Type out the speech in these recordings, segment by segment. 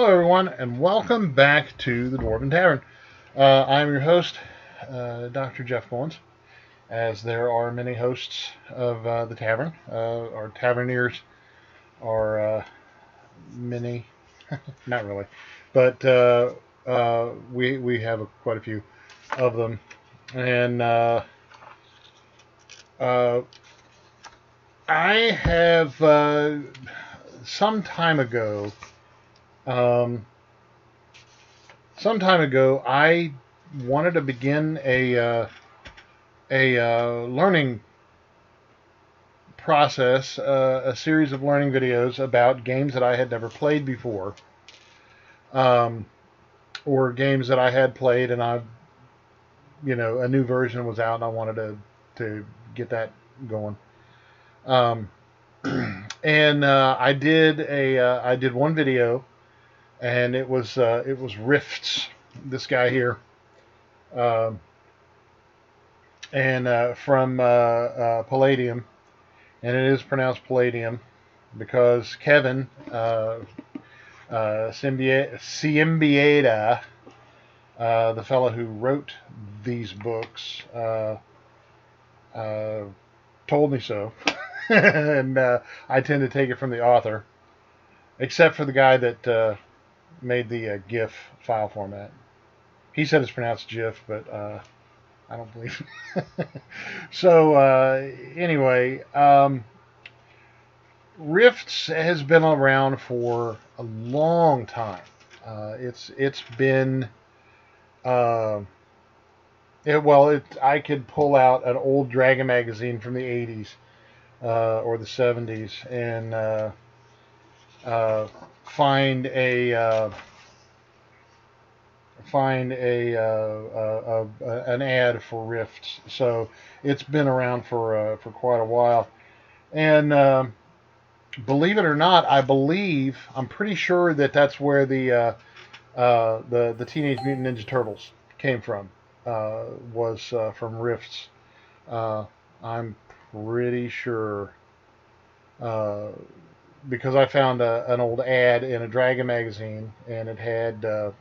Hello, everyone, and welcome back to the Dwarven Tavern. I'm your host, Dr. Jeff Goins, as there are many hosts of the tavern. Our taverniers are many, not really, but we have quite a few of them. And I have some time ago. Um, some time ago, I wanted to begin a learning process, a series of learning videos about games that I had never played before, um, or games that I had played and a new version was out and I wanted to get that going. Um, and I did one video, and it was Rifts. This guy here. Um, and from Palladium, and it is pronounced Palladium because Kevin Symbieta, the fellow who wrote these books, told me so, and I tend to take it from the author, except for the guy that made the GIF file format. He said it's pronounced GIF, but I don't believe it. So anyway, Rifts has been around for a long time. It's been I could pull out an old Dragon magazine from the 80s or the 70s and find an ad for Rifts. So it's been around for quite a while, and believe it or not, I'm pretty sure that's where the Teenage Mutant Ninja Turtles came from. Was from Rifts. I'm pretty sure because I found an old ad in a Dragon magazine, and it had a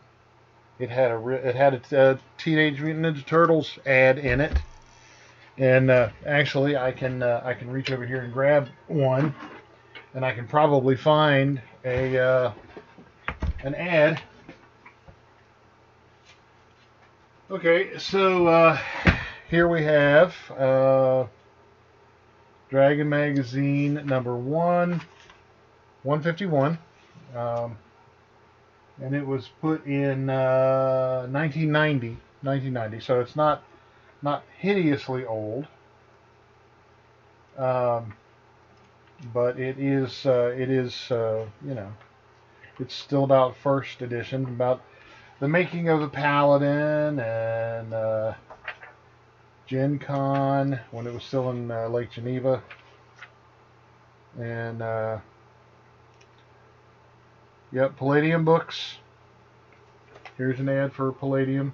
Teenage Mutant Ninja Turtles ad in it. And actually, I can reach over here and grab one, and I can probably find an ad. Okay, so here we have Dragon Magazine number 151, and it was put in 1990. So it's not hideously old, but it is it's still about first edition, about the making of the Paladin and Gen Con when it was still in Lake Geneva. And yep, Palladium books. Here's an ad for Palladium.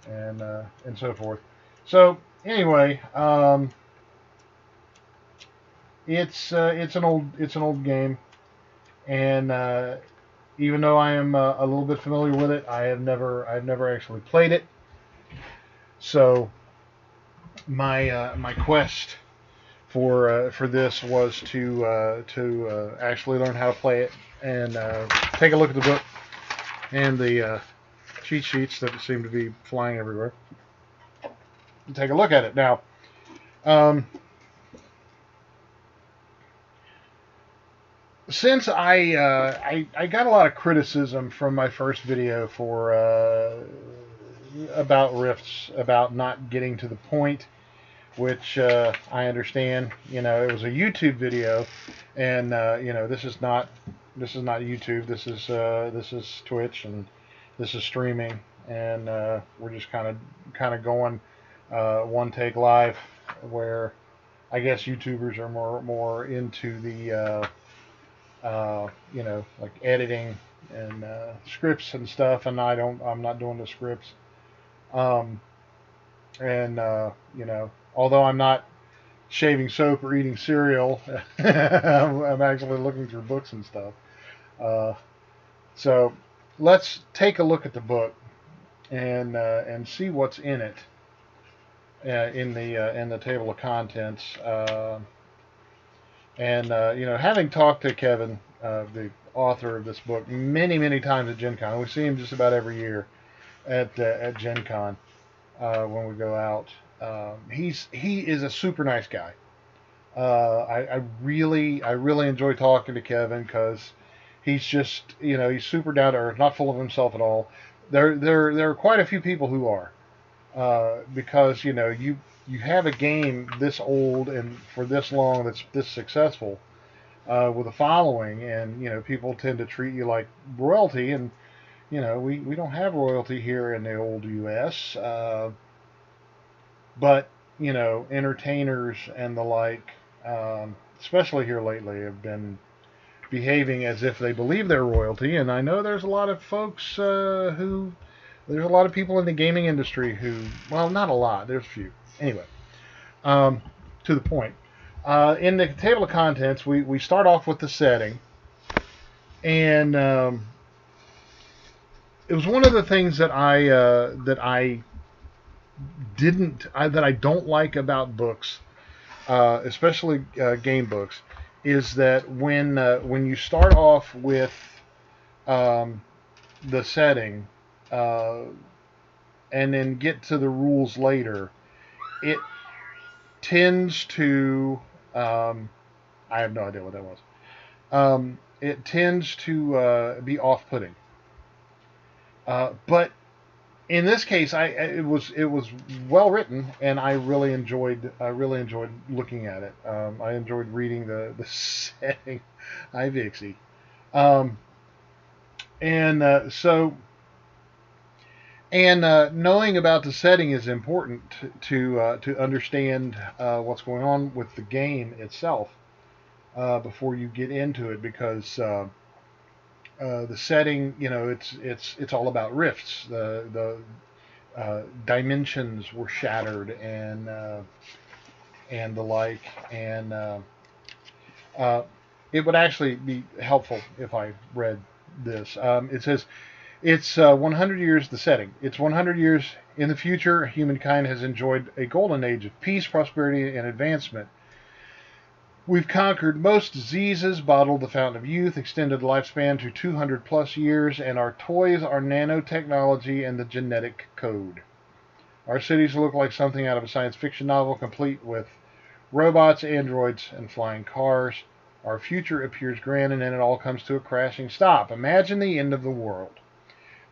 And so forth. So anyway, it's an old game. And even though I am a little bit familiar with it, I've never actually played it. So my quest for this was to actually learn how to play it and take a look at the book and the cheat sheets that seem to be flying everywhere. And take a look at it now. Since I got a lot of criticism from my first video for about Rifts, about not getting to the point, which I understand. It was a YouTube video, and this is not YouTube. This is Twitch, and this is streaming, and we're just kind of going one take live, where I guess YouTubers are more into the like editing and scripts and stuff, and I'm not doing the scripts. And although I'm not shaving soap or eating cereal. I'm actually looking through books and stuff. So let's take a look at the book and see what's in it in the table of contents. Having talked to Kevin, the author of this book, many times at Gen Con, we see him just about every year at Gen Con when we go out. He is a super nice guy. I really enjoy talking to Kevin because he's just, he's super down to earth, not full of himself at all. There are quite a few people who are, because you have a game this old and for this long that's this successful, with a following, and people tend to treat you like royalty, and we don't have royalty here in the old U.S. But entertainers and the like, especially here lately, have been behaving as if they believe they're royalty. And I know there's a lot of folks there's a lot of people in the gaming industry who, well, not a lot, there's a few. Anyway, to the point. In the table of contents, we start off with the setting, and it was one of the things that I don't like about books, especially game books, is that when you start off with the setting and then get to the rules later, it tends to I have no idea what that was. It tends to be off-putting. But in this case, it was well written, and I really enjoyed looking at it. I enjoyed reading the setting. Hi, Vixie. Knowing about the setting is important to understand what's going on with the game itself before you get into it, because the setting, it's all about rifts. The dimensions were shattered and the like, and it would actually be helpful if I read this. It says it's 100 years. The setting. It's 100 years in the future. Humankind has enjoyed a golden age of peace, prosperity, and advancement. We've conquered most diseases, bottled the fountain of youth, extended the lifespan to 200 plus years, and our toys are nanotechnology and the genetic code. Our cities look like something out of a science fiction novel, complete with robots, androids, and flying cars. Our future appears grand, and then it all comes to a crashing stop. Imagine the end of the world.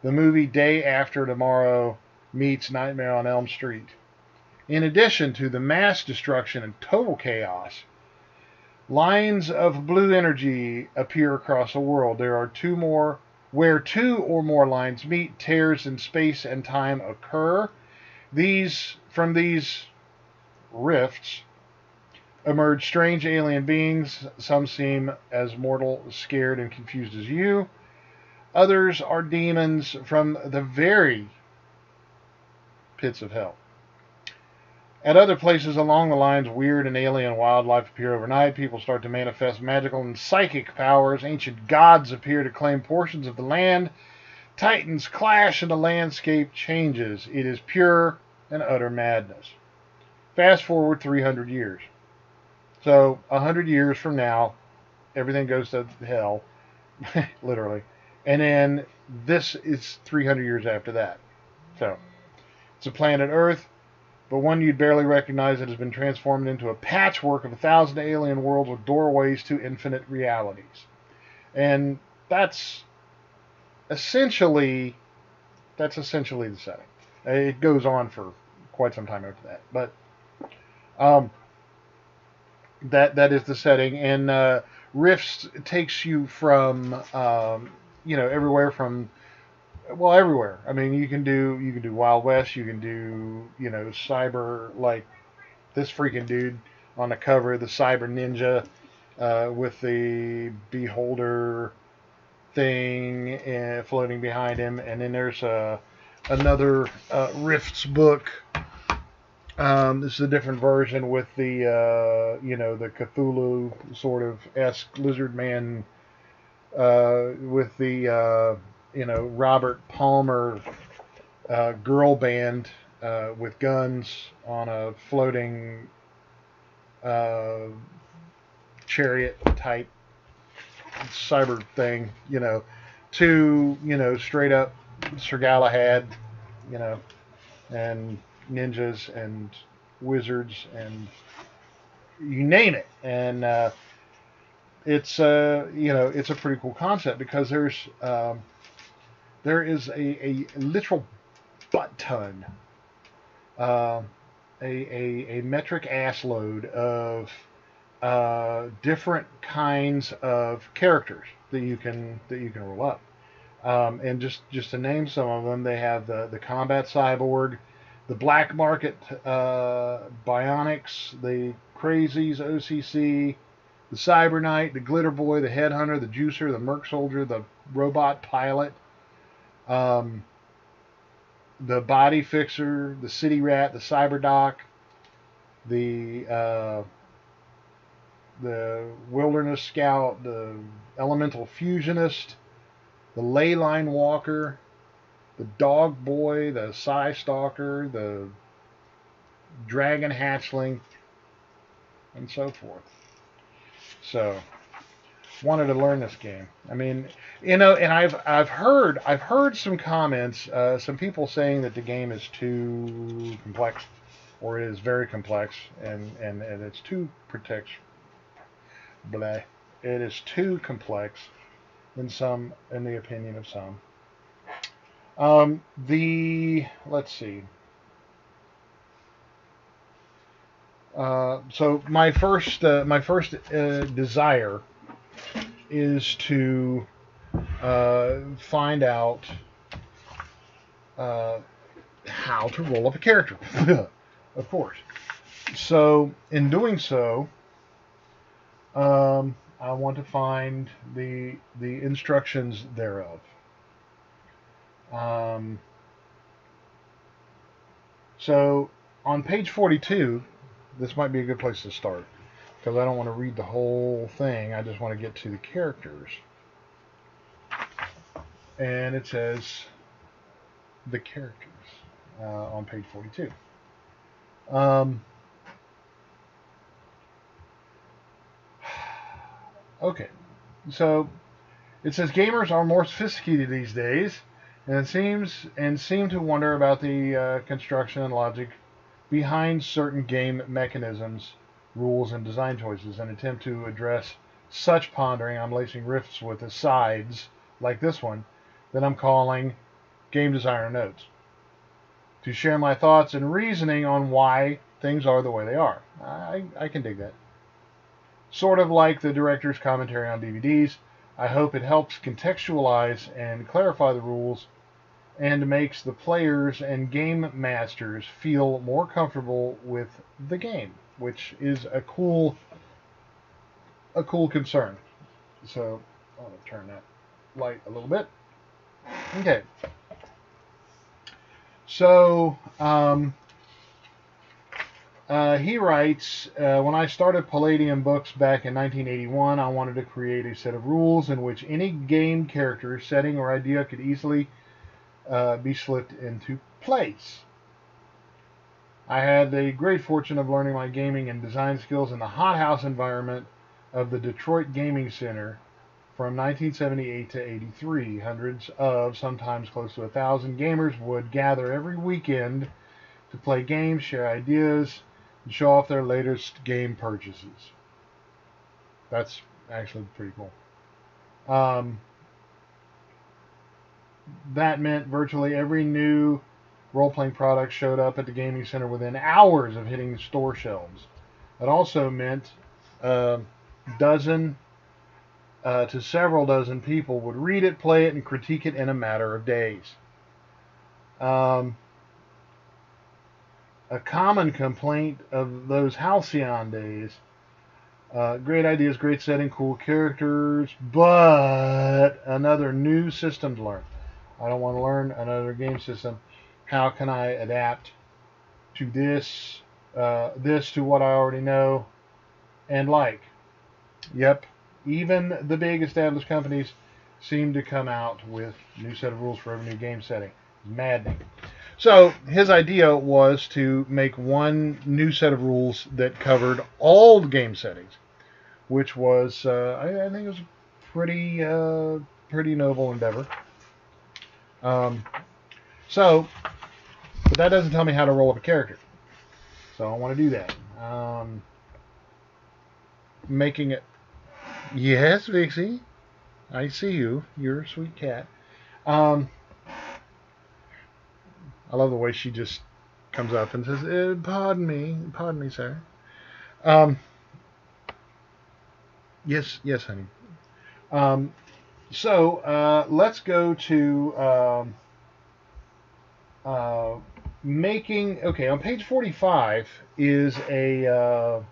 The movie Day After Tomorrow meets Nightmare on Elm Street. In addition to the mass destruction and total chaos, lines of blue energy appear across the world. There are where two or more lines meet, tears in space and time occur. From these rifts emerge strange alien beings. Some seem as mortal, scared, and confused as you. Others are demons from the very pits of hell. At other places along the lines, weird and alien wildlife appear overnight. People start to manifest magical and psychic powers. Ancient gods appear to claim portions of the land. Titans clash and the landscape changes. It is pure and utter madness. Fast forward 300 years. So 100 years from now, everything goes to hell, literally. And then this is 300 years after that. So it's a planet Earth, but one you'd barely recognize that has been transformed into a patchwork of 1,000 alien worlds with doorways to infinite realities. And that's essentially the setting. It goes on for quite some time after that, but that is the setting. And Rifts takes you from everywhere from, well, everywhere. I mean, you can do Wild West, you can do, cyber, like this freaking dude on the cover, the cyber ninja, with the beholder thing floating behind him. And then there's another Rifts book This is a different version with the the Cthulhu sort of esque lizard man with the Robert Palmer girl band with guns on a floating uh, chariot type cyber thing, to straight up Sir Galahad, you know, and ninjas and wizards and you name it, and it's a pretty cool concept because there is a literal butt ton, uh, a metric ass load of different kinds of characters that you can roll up. And just to name some of them, they have the combat cyborg, the black market bionics, the crazies OCC, the cyber knight, the glitter boy, the headhunter, the juicer, the merc soldier, the robot pilot, um, the body fixer, the city rat, the cyber doc, the wilderness scout, the elemental fusionist, the ley line walker, the dog boy, the psi stalker, the dragon hatchling, and so forth. So wanted to learn this game. I mean, and I've heard some comments, some people saying that the game is too complex, or it is very complex, and it's too protect. Blah. It is too complex in the opinion of some. The let's see. So my first desire is to find out uh, how to roll up a character, of course. So in doing so, I want to find the instructions thereof. Um, so on page 42, this might be a good place to start because I don't want to read the whole thing. I just want to get to the characters. And it says the characters on page 42. Okay, so it says gamers are more sophisticated these days, and seem to wonder about the construction and logic behind certain game mechanisms, rules, and design choices. In an attempt to address such pondering, I'm lacing riffs with asides like this one that I'm calling Game Designer Notes to share my thoughts and reasoning on why things are the way they are. I can dig that. Sort of like the director's commentary on DVDs, I hope it helps contextualize and clarify the rules and makes the players and game masters feel more comfortable with the game, which is a cool concern. So I'm going to turn that light a little bit. Okay. So he writes, when I started Palladium Books back in 1981, I wanted to create a set of rules in which any game character, setting, or idea could easily be slipped into place. I had the great fortune of learning my gaming and design skills in the hothouse environment of the Detroit Gaming Center from 1978 to 83. Hundreds of, sometimes close to 1,000 gamers would gather every weekend to play games, share ideas, and show off their latest game purchases. That's actually pretty cool. That meant virtually every new role-playing product showed up at the gaming center within hours of hitting the store shelves. It also meant a dozen to several dozen people would read it, play it, and critique it in a matter of days. A common complaint of those halcyon days: great ideas, great setting, cool characters, but another new system to learn. I don't want to learn another game system. How can I adapt to this, this to what I already know and like. Yep, even the big established companies seem to come out with a new set of rules for every new game setting. Maddening. So his idea was to make one new set of rules that covered all the game settings, which was, I think, it was a pretty noble endeavor. Um, but that doesn't tell me how to roll up a character, so I don't want to do that. Making it. Yes, Vixie, I see you. You're a sweet cat. I love the way she just comes up and says, pardon me, sir." Yes, honey. Let's go to making. Okay, on page 45 is a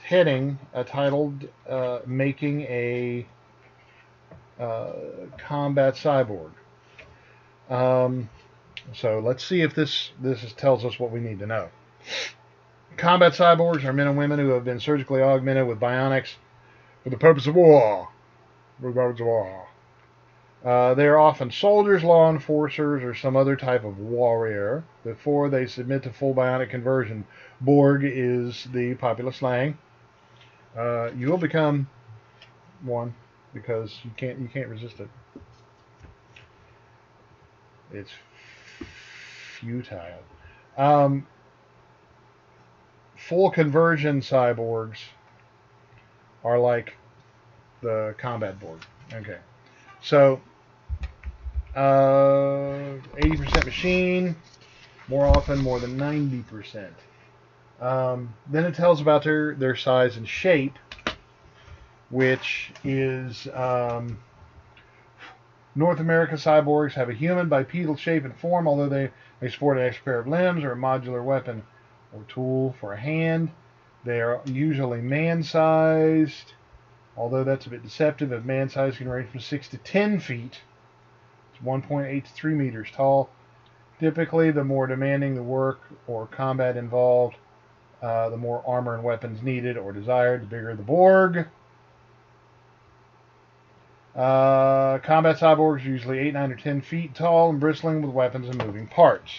heading titled "Making a Combat Cyborg." So let's see if this tells us what we need to know. Combat cyborgs are men and women who have been surgically augmented with bionics for the purpose of war. They are often soldiers, law enforcers, or some other type of warrior before they submit to full bionic conversion. Borg is the popular slang. You will become one because you can't resist it. It's futile. Full conversion cyborgs are like the combat Borg. Okay. So, 80% machine, more often more than 90%. Then it tells about their size and shape, which is North America cyborgs have a human bipedal shape and form, although they may sport an extra pair of limbs or a modular weapon or tool for a hand. They are usually man-sized, although that's a bit deceptive, as man size can range from 6 to 10 feet. It's 1.8 to 3 meters tall. Typically, the more demanding the work or combat involved, the more armor and weapons needed or desired, the bigger the Borg. Combat cyborgs are usually 8, 9, or 10 feet tall and bristling with weapons and moving parts.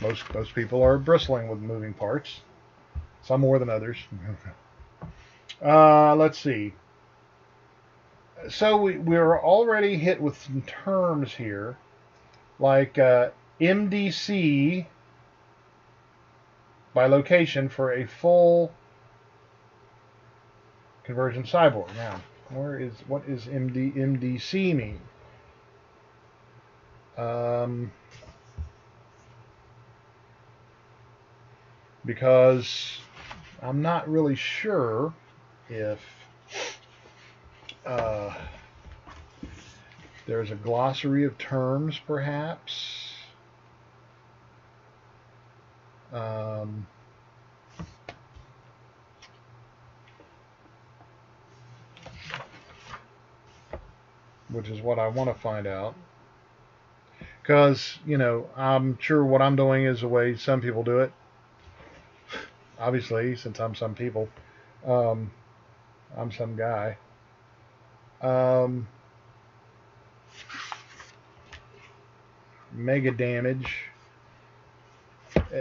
Most people are bristling with moving parts. Some more than others. Let's see. So we're already hit with some terms here, like MDC by location for a full conversion cyborg. Now, what is MDC mean? Because I'm not really sure if there's a glossary of terms, perhaps. Which is what I want to find out. Because, I'm sure what I'm doing is the way some people do it. Obviously, since I'm some people, I'm some guy. Mega damage.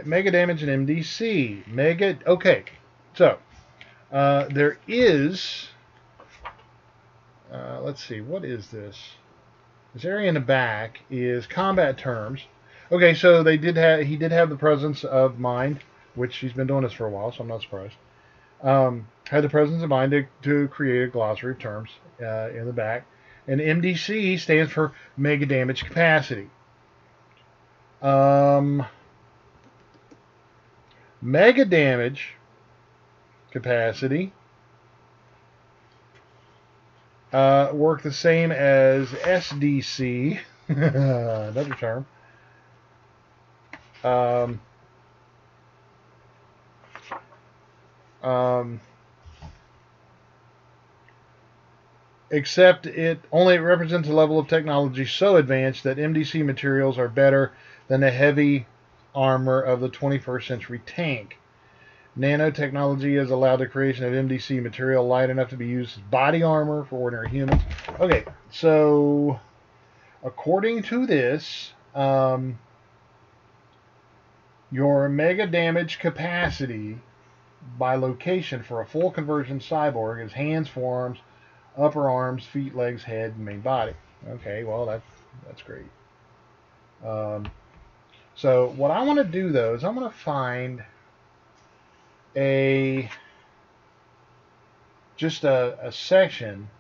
Mega damage and MDC. Okay. So, there is... let's see, what is this? This area in the back is combat terms. Okay, so he did have the presence of mind, which he's been doing this for a while, so I'm not surprised. Had the presence of mind to create a glossary of terms in the back. And MDC stands for mega damage capacity. Mega damage capacity work the same as SDC, another term. Except it only represents a level of technology so advanced that MDC materials are better than the heavy armor of the 21st century tank. Nanotechnology has allowed the creation of MDC material light enough to be used as body armor for ordinary humans. Okay, so according to this, your mega damage capacity by location for a full conversion cyborg is hands, forearms, upper arms, feet, legs, head, and main body. Okay, well that's great. So what I want to do though is I'm going to find just a section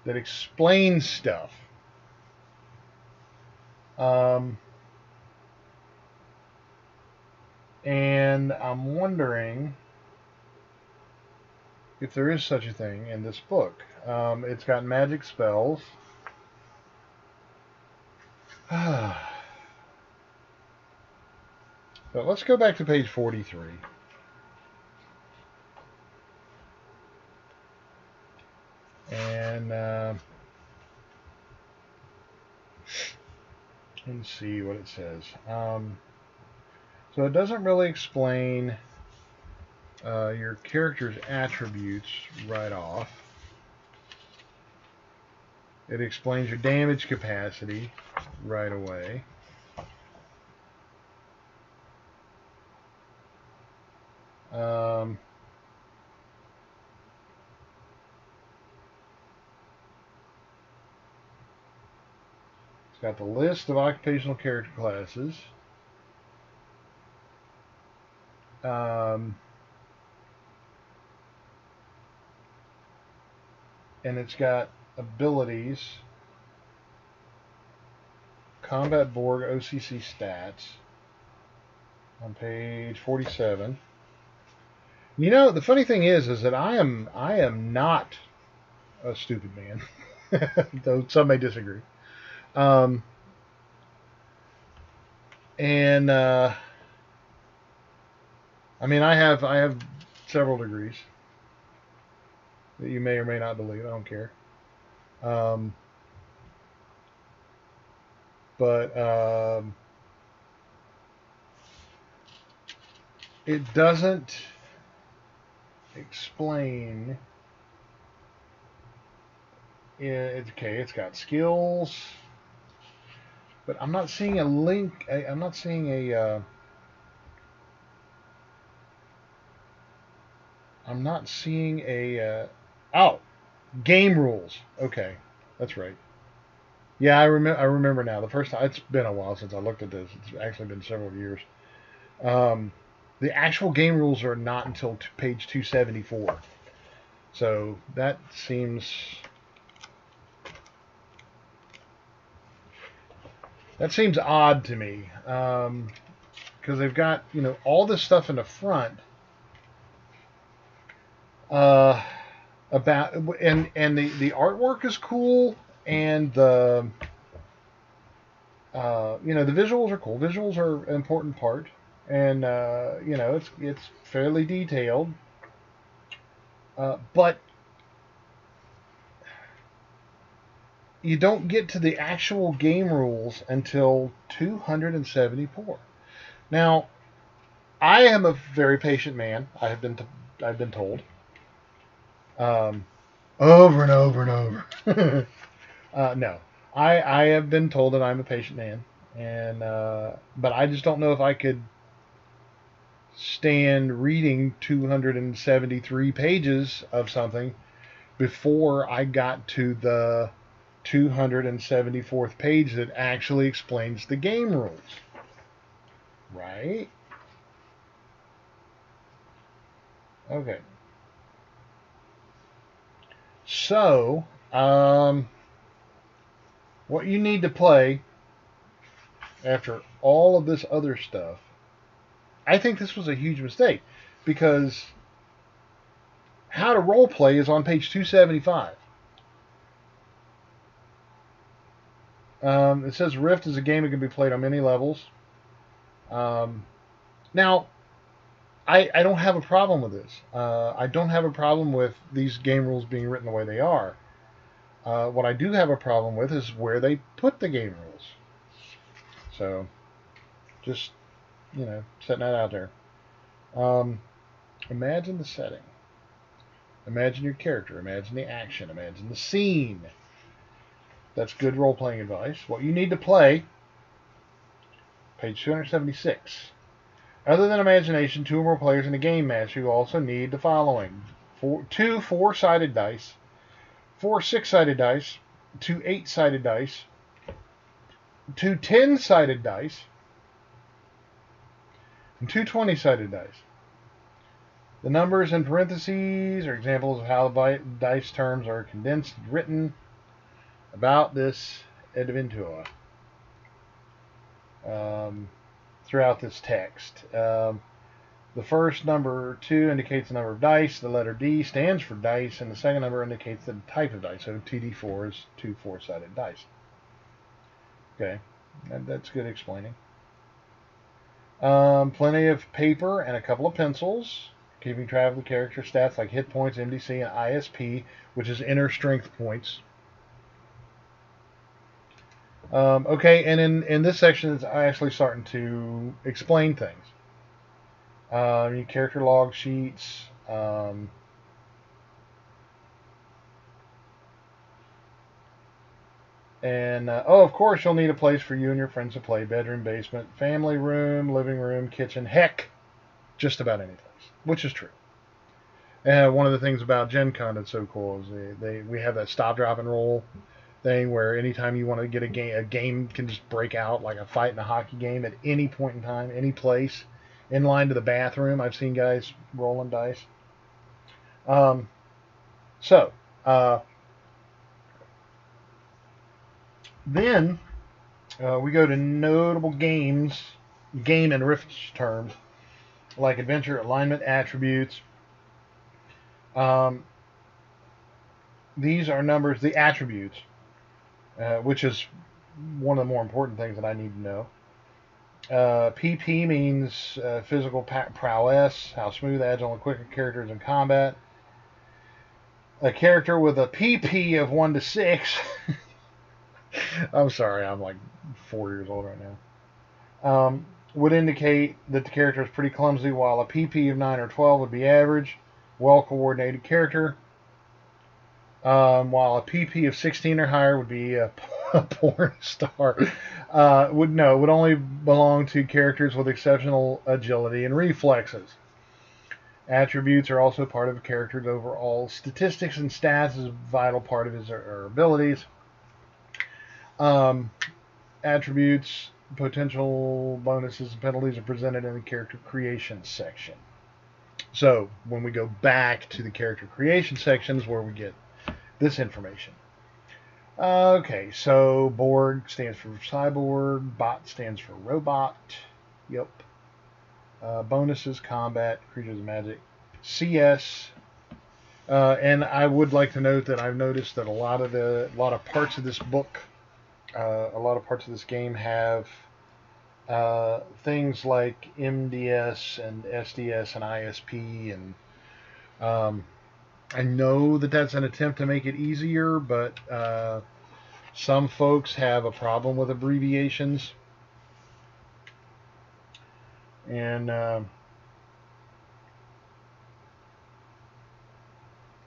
that explains stuff. And I'm wondering if there is such a thing in this book. It's got magic spells. But let's go back to page 43. And let's see what it says. So it doesn't really explain your character's attributes right off. It explains your damage capacity right away. It's got the list of occupational character classes. And it's got abilities, Combat Borg OCC stats on page 47. You know, the funny thing is that I am not a stupid man, though some may disagree. I mean, I have several degrees that you may or may not believe. I don't care. But it doesn't explain. It's got skills, but I'm not seeing a link. I'm not seeing a. I'm not seeing a. Oh, game rules. Okay, that's right. Yeah, I remember now. The first time, it's been a while since I looked at this. It's actually been several years. The actual game rules are not until page 274. So that seems odd to me, because they've got all this stuff in the front about and the artwork is cool, and the the visuals are cool. Visuals are an important part, and it's fairly detailed, but you don't get to the actual game rules until 274. Now, I am a very patient man. I've been told, over and over and over. No, I have been told that I'm a patient man, and but I just don't know if I could stand reading 273 pages of something before I got to the 274th page that actually explains the game rules. Right? Okay. So, what you need to play after all of this other stuff, I think this was a huge mistake, because how to role play is on page 275. It says Rift is a game that can be played on many levels. Now, I don't have a problem with this. I don't have a problem with these game rules being written the way they are. What I do have a problem with is where they put the game rules. So just, setting that out there. Imagine the setting. Imagine your character. Imagine the action. Imagine the scene. That's good role-playing advice. What you need to play, page 276. Other than imagination, 2 or more players in a game match, you also need the following. 2 4-sided dice, 4 6-sided dice, 2 8-sided dice, 2 10-sided dice, and 2 20-sided dice. The numbers in parentheses are examples of how the dice terms are condensed and written about this adventure throughout this text. The first number 2 indicates the number of dice. The letter D stands for dice, and the second number indicates the type of dice. So TD4 is 2 4-sided dice. Okay, that's good explaining. Plenty of paper and a couple of pencils, keeping track of the character stats like hit points, MDC, and ISP, which is inner strength points. Okay, and in this section, it's actually starting to explain things. Your character log sheets. Of course, you'll need a place for you and your friends to play. Bedroom, basement, family room, living room, kitchen. Heck, just about any place, which is true. And one of the things about Gen Con that's so cool is we have that stop, drop, and roll thing where anytime you want to get a game can just break out like a fight in a hockey game at any point in time, any place, in line to the bathroom. I've seen guys rolling dice. Then we go to notable game and riff terms like adventure, alignment, attributes. These are numbers, the attributes, which is one of the more important things that I need to know. PP means physical prowess, how smooth, agile, and quick a character is in combat. A character with a PP of 1 to 6. I'm sorry, I'm like 4 years old right now. Would indicate that the character is pretty clumsy, while a PP of 9 or 12 would be average, well-coordinated character. While a PP of 16 or higher would be a porn star. Would only belong to characters with exceptional agility and reflexes. Attributes are also part of a character's overall statistics, and stats is a vital part of his or abilities. Attributes, potential bonuses, and penalties are presented in the character creation section. So when we go back to the character creation sections where we get this information. Okay, so Borg stands for cyborg, bot stands for robot. Yep. Bonuses, combat, creatures, magic, CS. And I would like to note that I've noticed that a lot of parts of this book, a lot of parts of this game have things like MDS and SDS and ISP, and I know that that's an attempt to make it easier, but some folks have a problem with abbreviations. And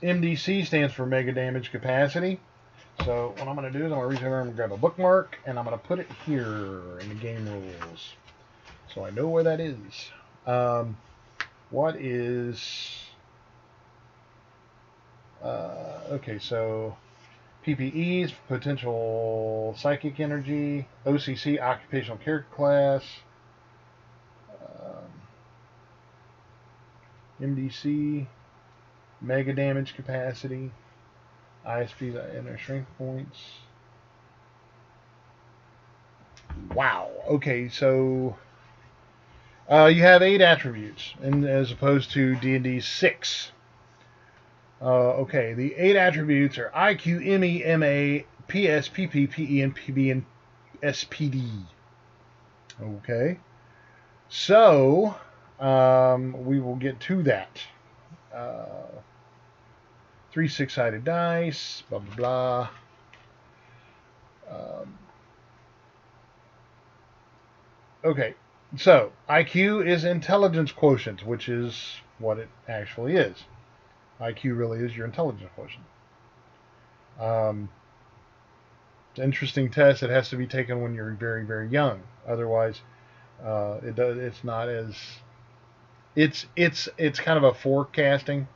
MDC stands for mega damage capacity. So what I'm going to do is I'm going to reach over and grab a bookmark, and I'm going to put it here in the game rules, so I know where that is. What is... okay, so PPEs, potential psychic energy, OCC, occupational character class, MDC, mega damage capacity, ISP's inner strength points. Wow. Okay, so you have 8 attributes, and as opposed to D&D's 6. Okay, the 8 attributes are IQ, ME, MA, PS, PP, PE, and PB, and SPD. Okay, so we will get to that. 3 6-sided dice, blah blah blah. Okay, so IQ is intelligence quotient, which is what it actually is. IQ really is your intelligence quotient. It's an interesting test. It has to be taken when you're very, very young. Otherwise, it's not as it's kind of a forecasting.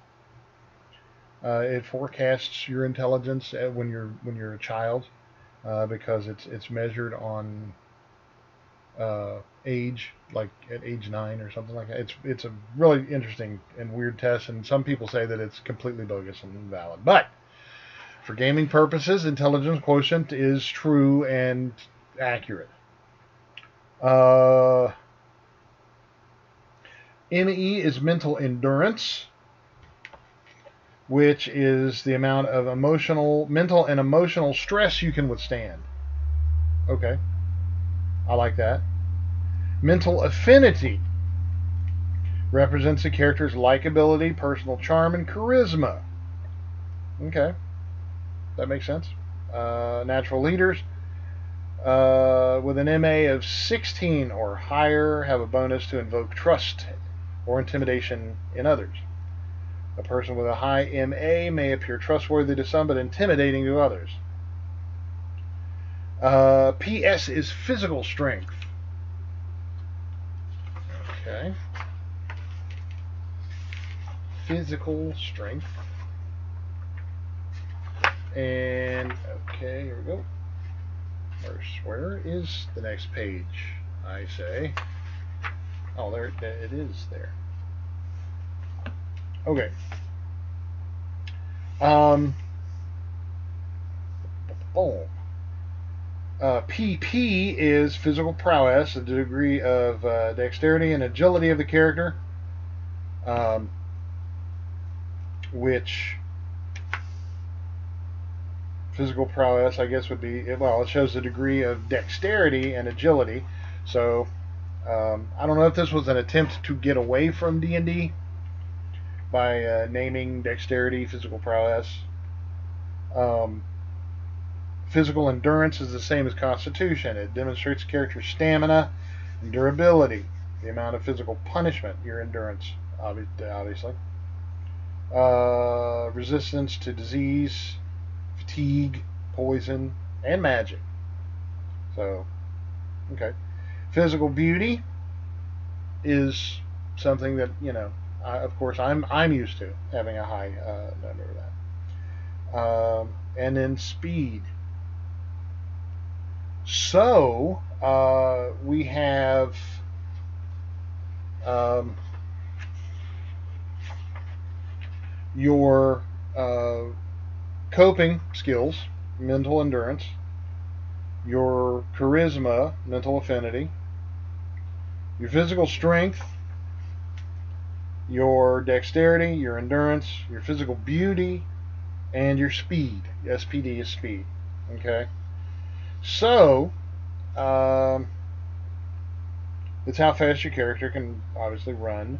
It forecasts your intelligence when you're a child because it's measured on age, like at age 9 or something like that. It's a really interesting and weird test, and some people say that it's completely bogus and invalid. But for gaming purposes, intelligence quotient is true and accurate. ME is mental endurance, which is the amount of mental and emotional stress you can withstand. Okay, I like that. Mental affinity represents a character's likability, personal charm, and charisma. Okay, that makes sense. Natural leaders with an MA of 16 or higher have a bonus to invoke trust or intimidation in others. A person with a high MA may appear trustworthy to some but intimidating to others. PS is physical strength. Okay. Physical strength. And, okay, here we go. Where is the next page, I say? Oh, there it is there. Okay. PP is physical prowess, the degree of dexterity and agility of the character, which physical prowess, I guess, would be, well, it shows the degree of dexterity and agility. So I don't know if this was an attempt to get away from D&D by naming dexterity physical prowess. Physical endurance is the same as constitution. It demonstrates character's stamina and durability, the amount of physical punishment, your endurance, obviously. Resistance to disease, fatigue, poison, and magic. So, okay. Physical beauty is something that, of course, I'm used to having a high number of that. And then speed. So we have your coping skills, mental endurance, your charisma, mental affinity, your physical strength, your dexterity, your endurance, your physical beauty, and your speed. SPD is speed. Okay? So, it's how fast your character can obviously run.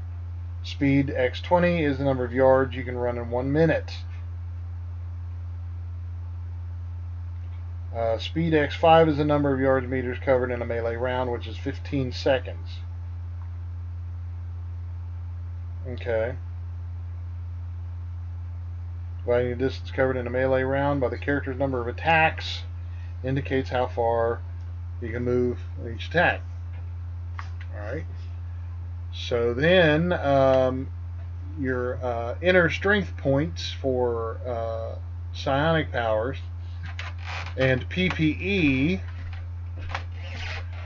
Speed x20 is the number of yards you can run in 1 minute. Speed x5 is the number of yards meters covered in a melee round, which is 15 seconds. Okay. Dividing the distance covered in a melee round by the character's number of attacks indicates how far you can move in each attack. Alright. So then, your inner strength points for psionic powers and PPE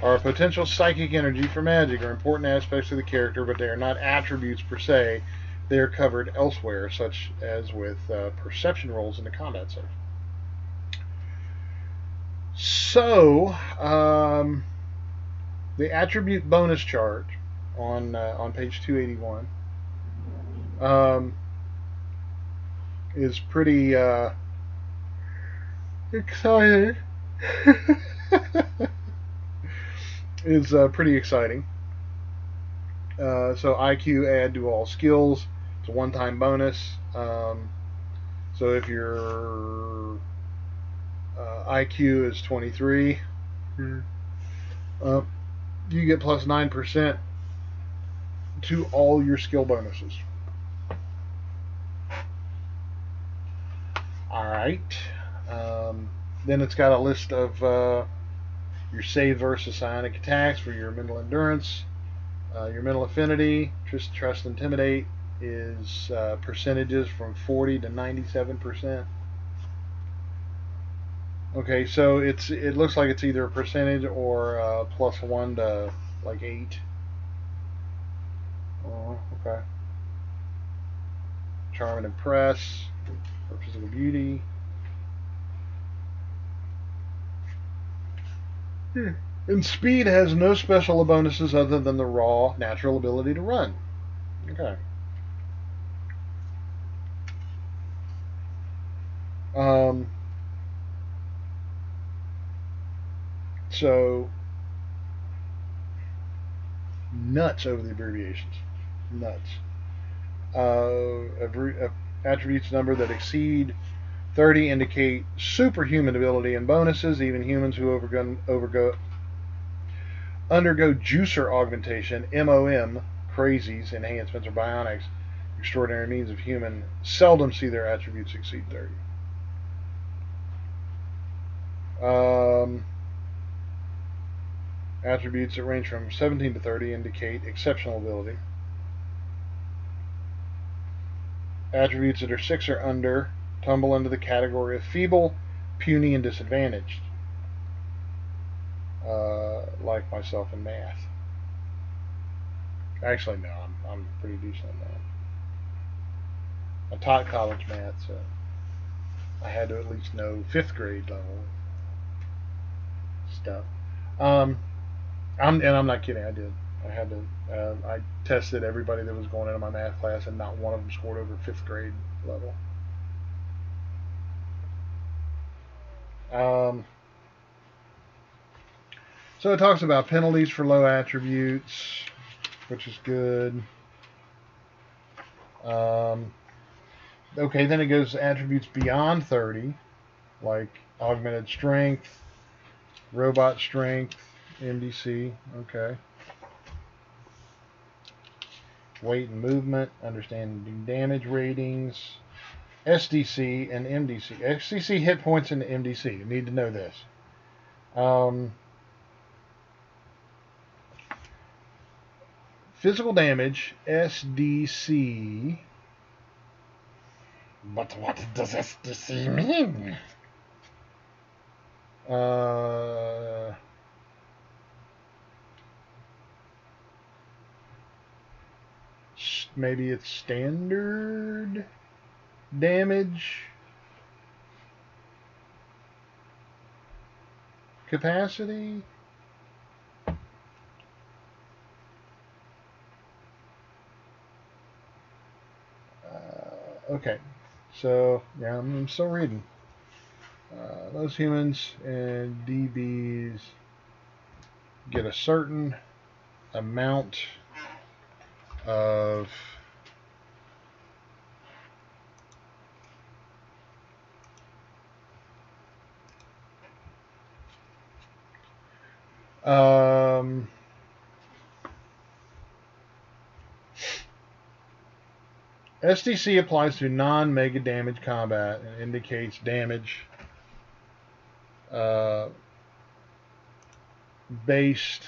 are potential psychic energy for magic, are important aspects of the character, but they are not attributes per se. They are covered elsewhere, such as with perception rolls in the combat section. So, the attribute bonus chart on page 281 is pretty exciting. Is pretty exciting. So IQ add to all skills. It's a one-time bonus. So if your IQ is 23, you get plus 9% to all your skill bonuses. Alright. Then it's got a list of your save versus psionic attacks for your mental endurance. Your mental affinity, trust, intimidate is percentages from 40 to 97%. Okay, so it looks like it's either a percentage or plus 1 to like 8. Oh, okay. Charm and impress for physical beauty. And speed has no special bonuses other than the raw natural ability to run. Okay. So nuts over the abbreviations. Nuts. Attributes number that exceed 30 indicate superhuman ability and bonuses. Even humans who undergo juicer augmentation, MOM, crazies, enhancements, or bionics, extraordinary means of human, seldom see their attributes exceed 30. Attributes that range from 17 to 30 indicate exceptional ability. Attributes that are 6 or under tumble into the category of feeble, puny, and disadvantaged. Like myself in math. Actually, no, I'm pretty decent at math. I taught college math, so I had to at least know 5th grade level stuff. I'm not kidding. I did. I had to. I tested everybody that was going into my math class, and not one of them scored over 5th grade level. So it talks about penalties for low attributes, which is good. Okay, then it goes to attributes beyond 30, like augmented strength, robot strength, MDC. Okay. Weight and movement, understanding damage ratings, SDC and MDC. SDC hit points and MDC. You need to know this. Physical damage, SDC. But what does SDC mean? Maybe it's standard damage capacity. Okay, so yeah, I'm still reading. Those humans and DBs get a certain amount of SDC applies to non-mega damage combat and indicates damage based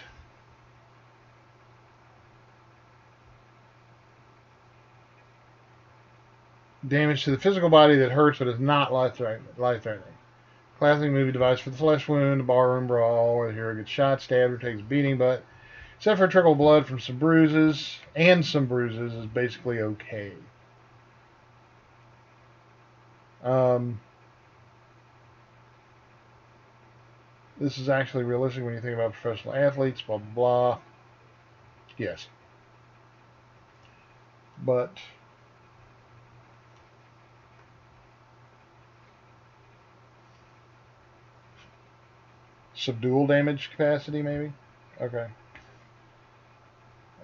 damage to the physical body that hurts but is not life-threatening. Classic movie device for the flesh wound, a barroom brawl, where the hero gets shot, stabbed, or takes a beating, but except for a trickle of blood from some bruises, is basically okay. This is actually realistic when you think about professional athletes, blah, blah, blah. Yes. But subdual damage capacity, maybe? Okay.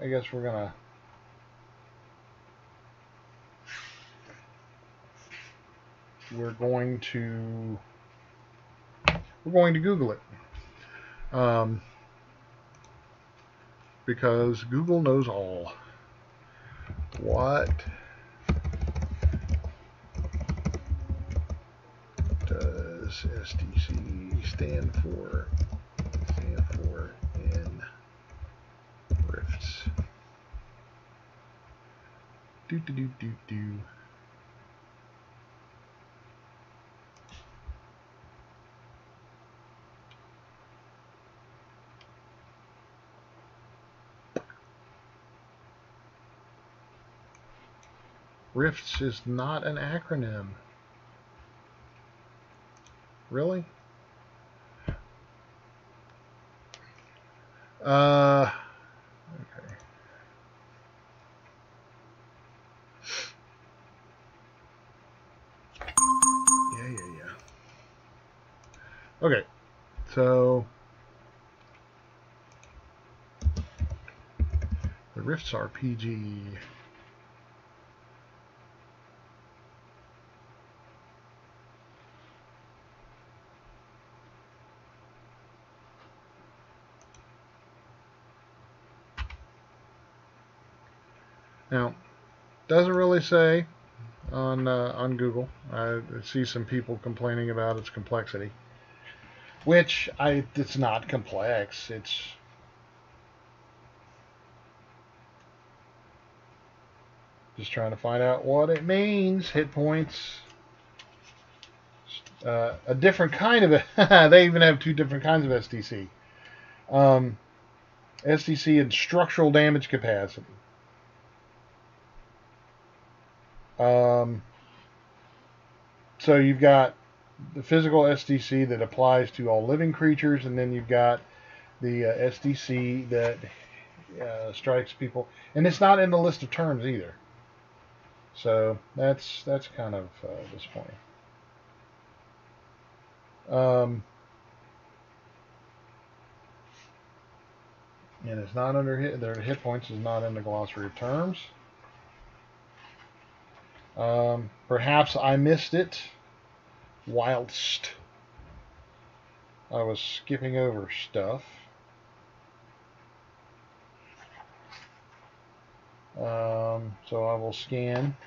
I guess we're going to Google it. because Google knows all. What does SDC stand for? In Rifts. Do do do do do. Rifts is not an acronym. Really? Okay. Yeah. Okay. So the Rifts RPG. Now, doesn't really say on Google. I see some people complaining about its complexity, which it's not complex. It's just trying to find out what it means. Hit points. A different kind of it. They even have two different kinds of SDC. SDC and structural damage capacity. So you've got the physical SDC that applies to all living creatures, and then you've got the SDC that strikes people, and it's not in the list of terms either. So that's kind of disappointing. And it's not under their hit points is not in the glossary of terms. Perhaps I missed it whilst I was skipping over stuff. So I will scan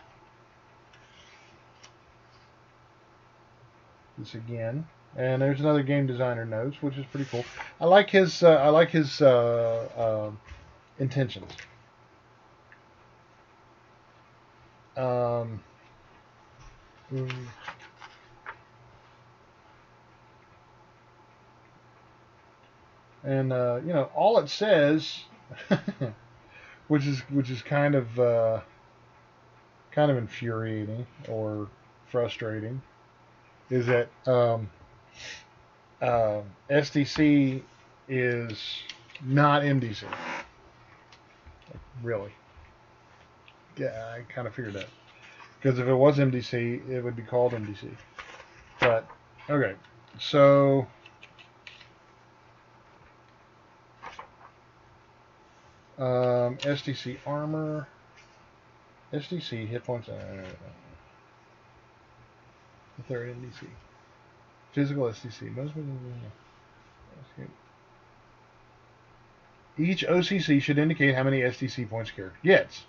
this again. And there's another game designer notes, which is pretty cool. I like his intentions. And you know, all it says, which is kind of infuriating or frustrating, is that SDC is not MDC. Really. Yeah, I kind of figured that. Because if it was MDC, it would be called MDC. But, okay. So, SDC armor. SDC hit points. The third MDC. Physical SDC. Each OCC should indicate how many SDC points carried. Yes.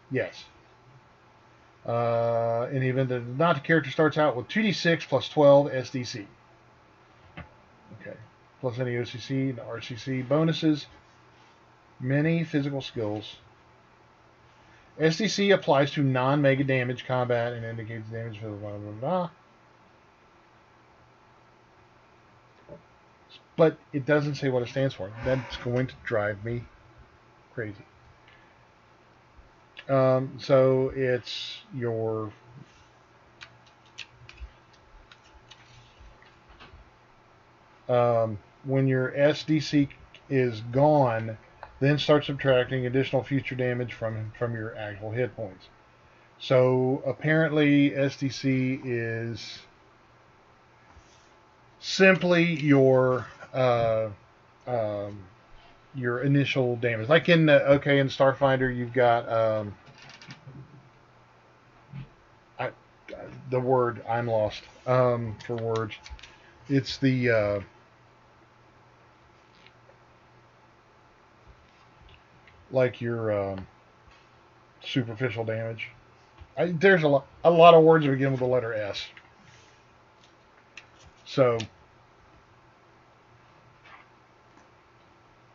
In the event that not the character starts out with 2d6 plus 12 SDC. Okay. Plus any OCC and RCC bonuses. Many physical skills. SDC applies to non-mega damage combat and indicates damage for the blah blah blah. But it doesn't say what it stands for. That's going to drive me crazy. So it's your when your SDC is gone, then start subtracting additional future damage from your actual hit points. So apparently SDC is simply your initial damage. Like in in Starfinder, you've got the word I'm lost for words. It's the like your superficial damage. There's a lot of words that begin with the letter S. So,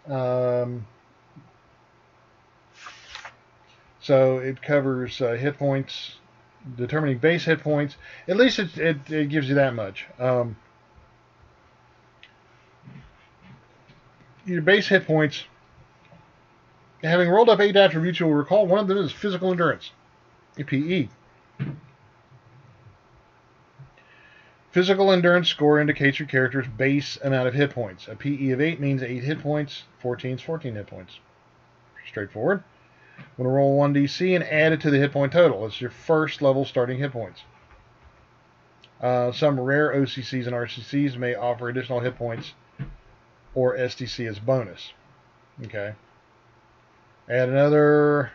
um, so it covers hit points, determining base hit points. At least it gives you that much. Your base hit points, having rolled up 8 attributes, you will recall one of them is physical endurance, PE. Physical endurance score indicates your character's base amount of hit points. A PE of 8 means 8 hit points, 14 is 14 hit points. Straightforward. I'm going to roll 1d6 and add it to the hit point total. It's your first level starting hit points. Some rare OCCs and RCCs may offer additional hit points or STC as bonus. Okay. Add another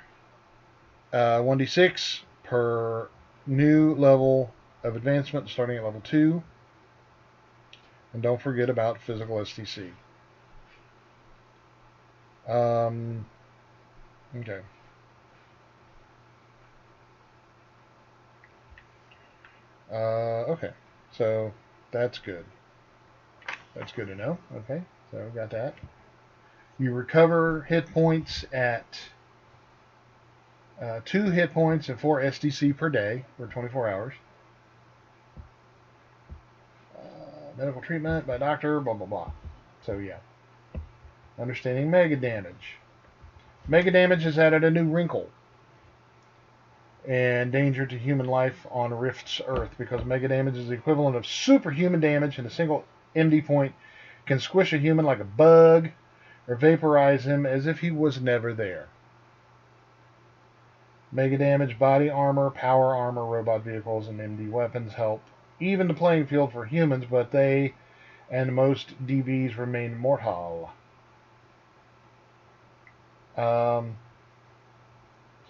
1d6 per new level of advancement starting at level 2. And don't forget about physical STC. Okay. Okay. So that's good. That's good to know. Okay. So we got that. You recover hit points at 2 hit points and 4 STC per day for 24 hours. Medical treatment by doctor, blah, blah, blah. So, yeah. Understanding mega damage. Mega damage has added a new wrinkle and danger to human life on Rift's Earth because mega damage is the equivalent of superhuman damage, and a single MD point can squish a human like a bug or vaporize him as if he was never there. Mega damage, body armor, power armor, robot vehicles, and MD weapons help even the playing field for humans, but they and most DBs remain mortal. So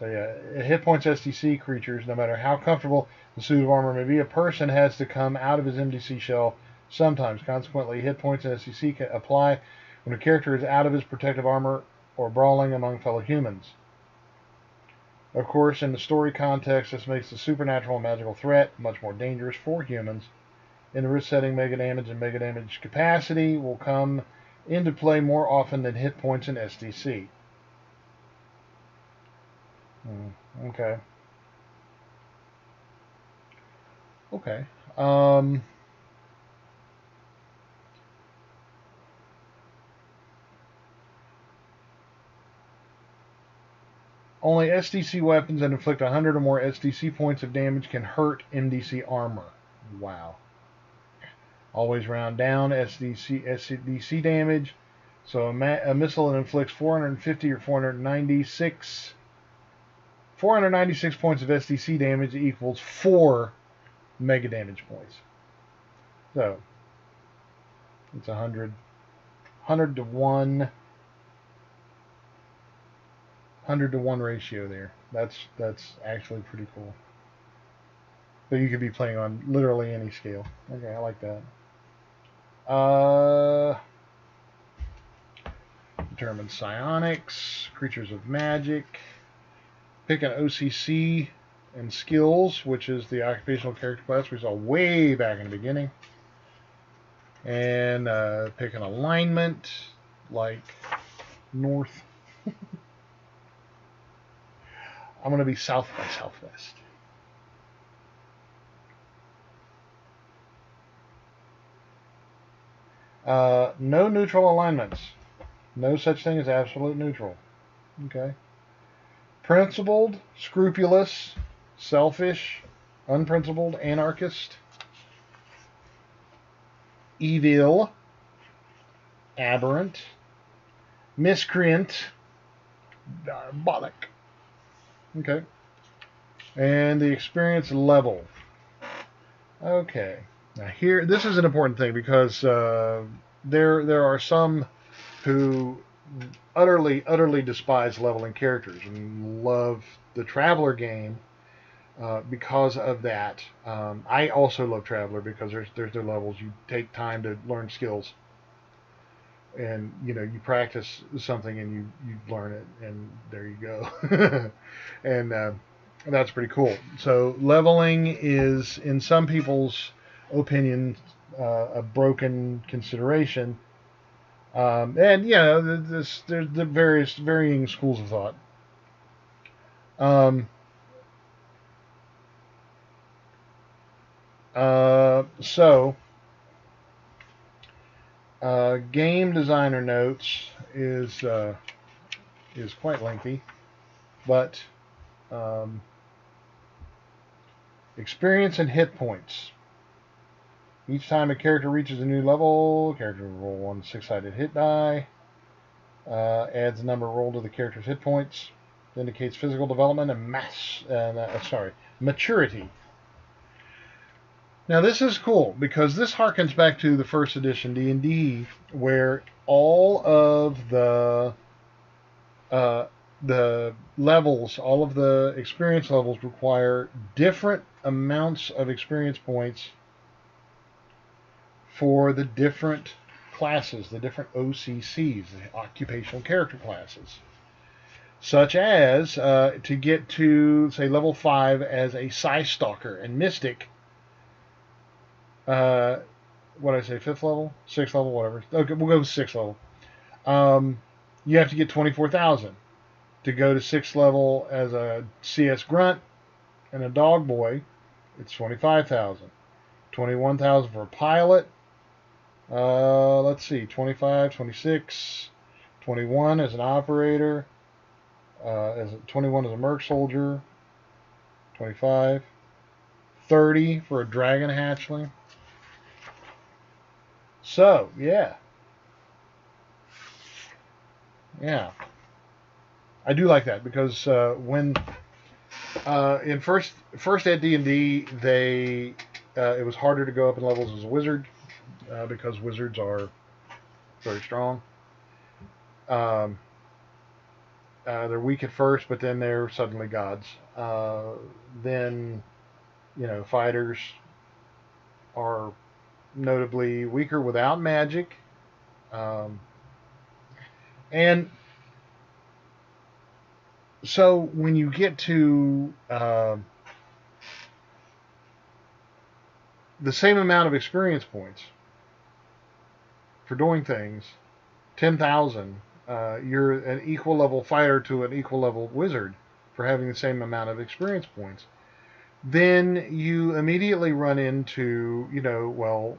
yeah, hit points STC creatures, no matter how comfortable the suit of armor may be, a person has to come out of his MDC shell sometimes. Consequently, hit points and STC can apply when a character is out of his protective armor or brawling among fellow humans. Of course, in the story context, this makes the supernatural and magical threat much more dangerous for humans. In the risk setting, mega damage and mega damage capacity will come into play more often than hit points and STC. Okay. Okay. Only SDC weapons that inflict 100 or more SDC points of damage can hurt MDC armor. Wow. Always round down SDC damage. So a missile that inflicts 450 or 496 points of SDC damage equals 4 mega damage points. So it's 100 to 1. 100 to 1 ratio there. That's actually pretty cool. So you could be playing on literally any scale. Okay, I like that. Determine psionics, creatures of magic. Pick an OCC and skills, which is the occupational character class we saw way back in the beginning. And pick an alignment like north. I'm going to be south by southwest. No neutral alignments. No such thing as absolute neutral. Okay. Principled, scrupulous, selfish, unprincipled, anarchist, evil, aberrant, miscreant, diabolic. Okay. And the experience level. Okay. Now here, this is an important thing because there are some who utterly despise leveling characters and love the Traveler game because of that. I also love Traveler because there's their levels. You take time to learn skills. and you practice something and you learn it, and there you go. And that's pretty cool. So leveling is, in some people's opinion, a broken consideration. And there's the various varying schools of thought. Um, so game designer notes is quite lengthy, but um, experience and hit points. Each time a character reaches a new level, character will roll one six-sided hit die. Adds a number rolled to the character's hit points. Indicates physical development and maturity. Now this is cool because this harkens back to the first edition D&D, where all of the levels, all of the experience levels require different amounts of experience points for the different classes, the different OCCs, the occupational character classes. Such as to get to, say, level 5 as a Scythe Stalker and Mystic. What did I say, 5th level? 6th level, whatever. Okay, we'll go with 6th level. You have to get 24,000. To go to 6th level as a CS Grunt and a Dog Boy, it's 25,000. 21,000 for a Pilot. Let's see, 25, 26, 21 as an Operator. 21 as a Merc Soldier. 25. 30 for a Dragon Hatchling. So, yeah. Yeah. I do like that because when in first at D&D it was harder to go up in levels as a wizard because wizards are very strong. They're weak at first, but then they're suddenly gods. Then fighters are notably weaker without magic, and so when you get to the same amount of experience points for doing things, 10,000, you're an equal level fighter to an equal level wizard for having the same amount of experience points. Then you immediately run into, well,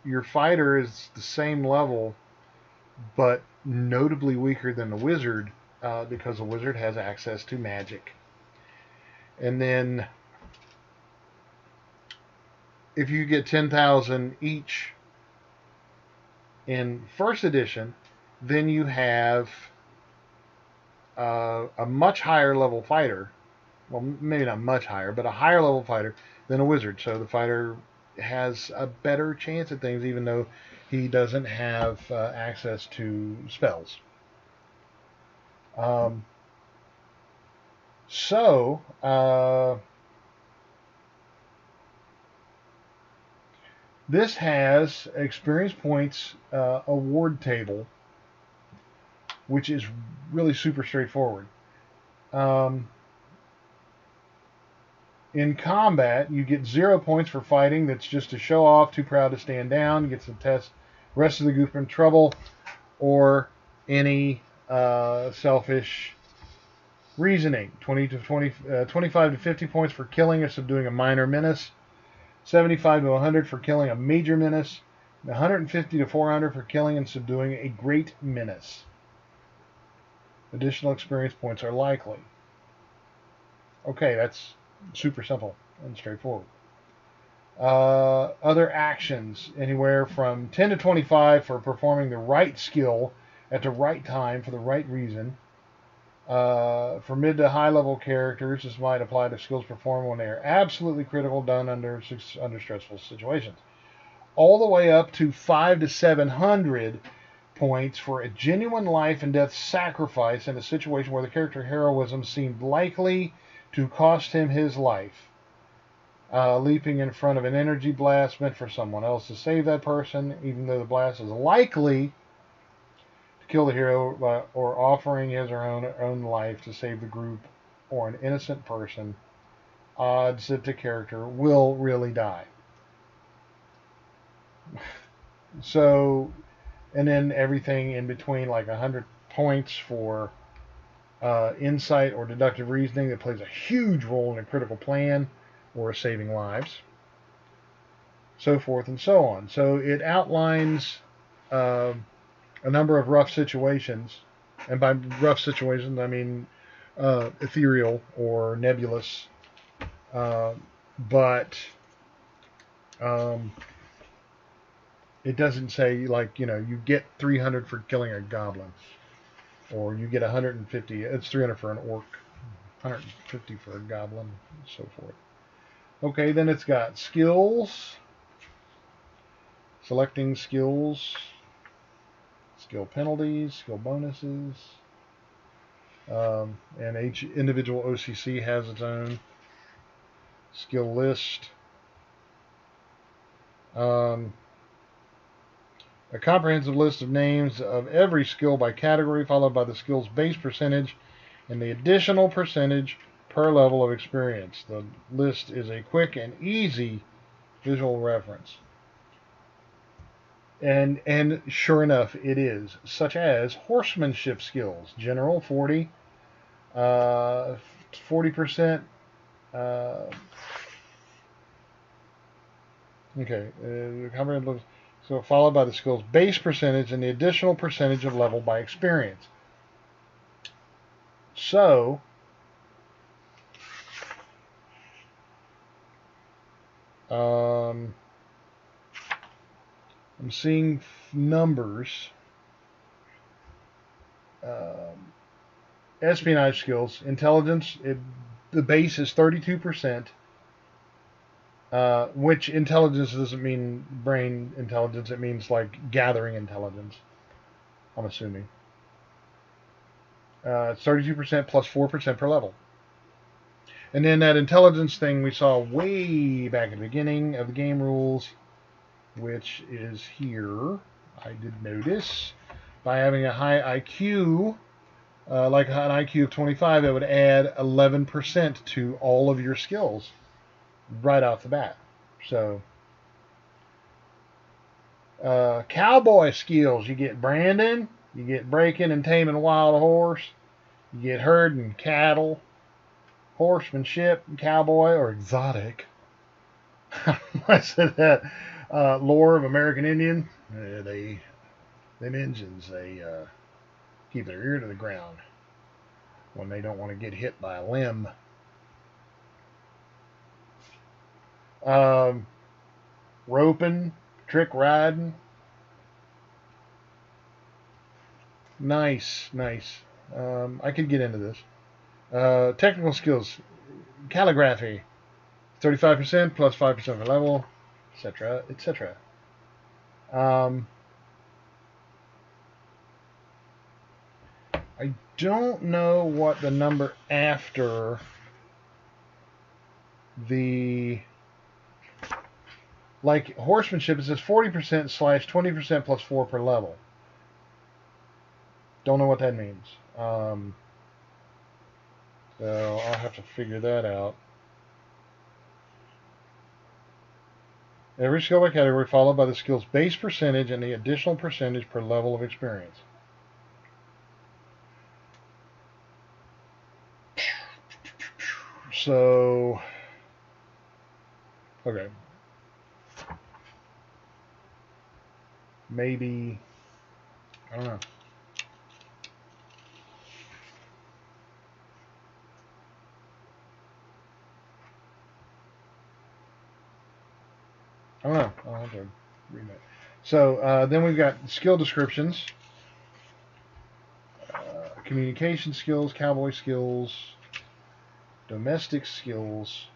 your fighter is the same level, but notably weaker than the wizard because the wizard has access to magic. And then if you get 10,000 each in first edition, then you have a much higher level fighter. Well, maybe not much higher, but a higher level fighter than a wizard. So the fighter has a better chance at things, even though he doesn't have access to spells. This has experience points award table, which is really super straightforward. In combat, you get 0 points for fighting. That's just to show off, too proud to stand down, gets to test rest of the group in trouble, or any selfish reasoning. 25 to 50 points for killing or subduing a minor menace. 75 to 100 for killing a major menace. 150 to 400 for killing and subduing a great menace. Additional experience points are likely. Okay, that's super simple and straightforward. Other actions, anywhere from 10 to 25 for performing the right skill at the right time for the right reason. For mid to high level characters, this might apply to skills performed when they are absolutely critical, done under stressful situations. All the way up to 5 to 700 points for a genuine life and death sacrifice in a situation where the character heroism seemed likely to cost him his life. Leaping in front of an energy blast meant for someone else to save that person, even though the blast is likely to kill the hero or offering his or her own life to save the group or an innocent person, odds that the character will really die. So, and then everything in between, like 100 points for insight or deductive reasoning that plays a huge role in a critical plan or saving lives, so forth and so on. So it outlines a number of rough situations, and by rough situations I mean ethereal or nebulous, but it doesn't say, like, you get 300 for killing a goblin, or you get 150. It's 300 for an orc, 150 for a goblin, and so forth. Okay, then it's got skills, selecting skills, skill penalties, skill bonuses, and each individual OCC has its own skill list. A comprehensive list of names of every skill by category, followed by the skill's base percentage and the additional percentage per level of experience. The list is a quick and easy visual reference. And sure enough, it is, such as horsemanship skills. General, 40, 40%. Comprehensive. So followed by the skill's base percentage and the additional percentage of level by experience. So I'm seeing numbers. Espionage skills, intelligence. The base is 32%. Which intelligence doesn't mean brain intelligence. It means like gathering intelligence, I'm assuming. It's 32% plus 4% per level. And then that intelligence thing we saw way back at the beginning of the game rules, which is here. I did notice, by having a high IQ, like an IQ of 25, it would add 11% to all of your skills right off the bat. So, cowboy skills, you get branding, you get breaking and taming a wild horse, you get herding cattle, horsemanship, cowboy, or exotic. I said that. Lore of American Indian. Them Indians, they keep their ear to the ground when they don't want to get hit by a limb. Roping, trick riding. Nice. I could get into this. Technical skills, calligraphy, 35% plus 5% of the level, etc., etc. I don't know what the number after the, like horsemanship, it says 40% / 20% plus 4 per level. Don't know what that means. So I'll have to figure that out. Every skill by category followed by the skill's base percentage and the additional percentage per level of experience. So, okay. Maybe, I don't know. I'll have to read that. So then we've got skill descriptions. Communication skills, cowboy skills, domestic skills,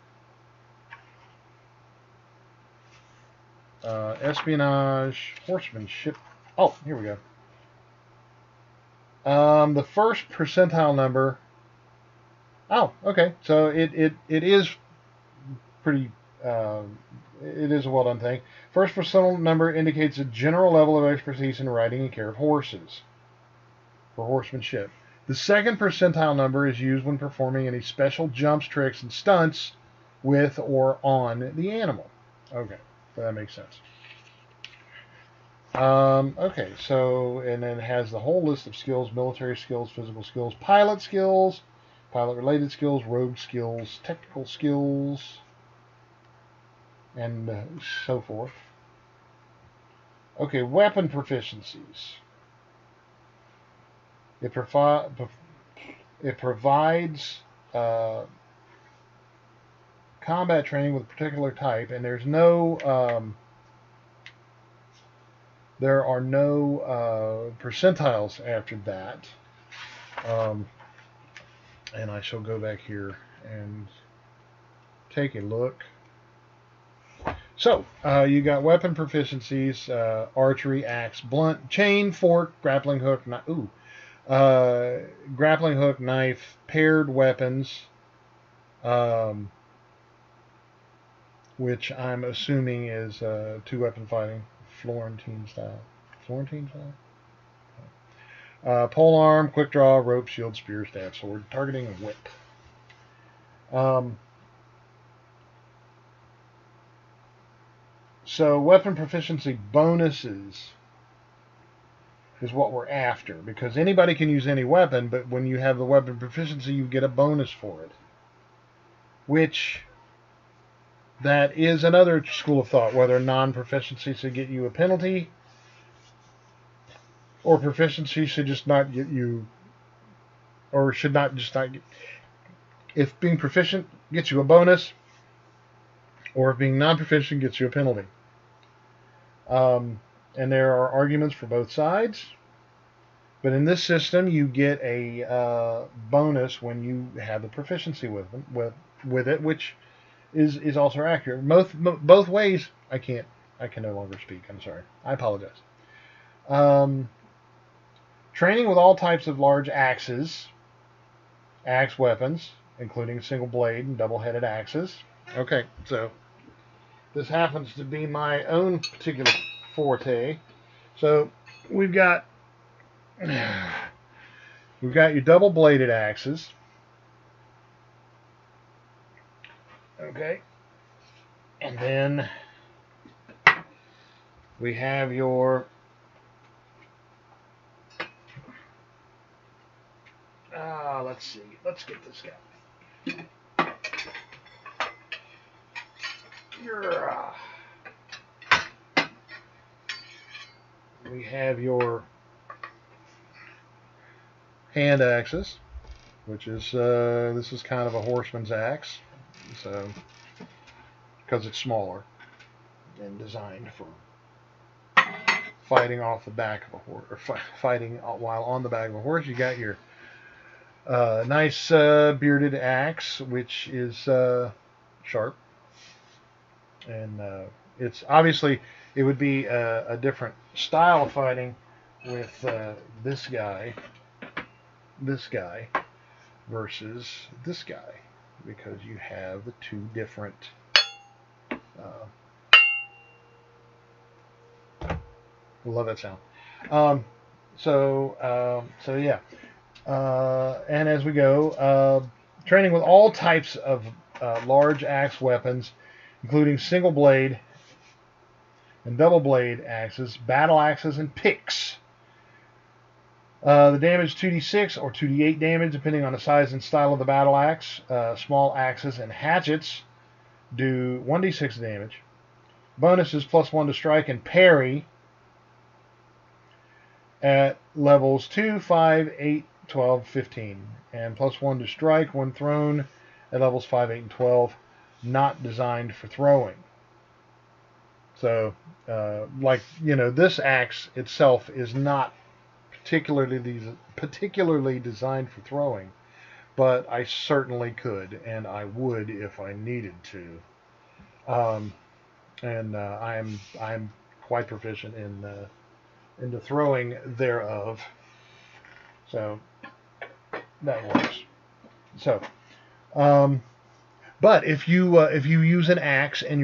espionage, horsemanship. Oh, here we go. The first percentile number. Oh, okay. So it is pretty. It is a well done thing. First percentile number indicates a general level of expertise in riding and care of horses. for horsemanship. The second percentile number is used when performing any special jumps, tricks, and stunts with or on the animal. Okay, so that makes sense. Okay, so, and then it has the whole list of skills: military skills, physical skills, pilot-related skills, rogue skills, technical skills, and so forth. Okay, weapon proficiencies. It provides combat training with a particular type, and there are no percentiles after that. And I shall go back here and take a look. So, you got weapon proficiencies: archery, axe, blunt, chain, fork, grappling hook, grappling hook, knife, paired weapons, which I'm assuming is two-weapon fighting, Florentine style. Pole arm, quick draw, rope, shield, spear, staff, sword, targeting, and whip. So weapon proficiency bonuses is what we're after, because anybody can use any weapon, but when you have the weapon proficiency, you get a bonus for it. Which, that is another school of thought, whether non-proficiency should get you a penalty, or proficiency should just not get you, or should not just not get, if being proficient gets you a bonus, or if being non-proficient gets you a penalty. And there are arguments for both sides. But in this system, you get a bonus when you have the proficiency with it, which is also accurate. Both ways. I can no longer speak. I'm sorry. I apologize. Training with all types of large axes, axe weapons, including single blade and double-headed axes. Okay, so this happens to be my own particular forte. So we've got your double-bladed axes. Okay. And then we have your let's see. Let's get this guy. We have your hand axes, which is this is kind of a horseman's axe, so because it's smaller and designed for fighting off the back of a horse, or fighting while on the back of a horse. You got your nice bearded axe, which is sharp, and it's obviously it would be a different style of fighting with this guy versus this guy, because you have the two different love that sound. So yeah, and as we go, training with all types of large axe weapons, including single blade and double blade axes, battle axes, and picks. The damage 2d6 or 2d8 damage, depending on the size and style of the battle axe. Small axes and hatchets do 1d6 damage. Bonuses +1 to strike and parry at levels 2, 5, 8, 12, 15. And +1 to strike when thrown at levels 5, 8, and 12. Not designed for throwing. So, this axe itself is not particularly designed for throwing, but I certainly could, and I would if I needed to. I'm quite proficient in the throwing thereof, so that works. So, but if you use an axe and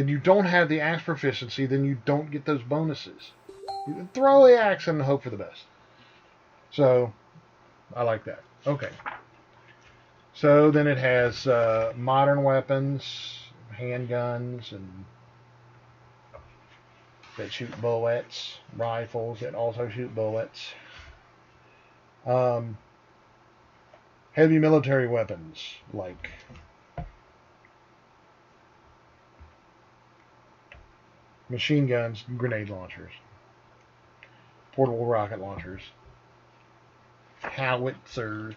you don't have the axe proficiency, then you don't get those bonuses. You can throw the axe and hope for the best. So I like that. Okay. So then it has modern weapons, handguns, and that shoot bullets, rifles that also shoot bullets, um, heavy military weapons like machine guns, grenade launchers, portable rocket launchers, howitzers.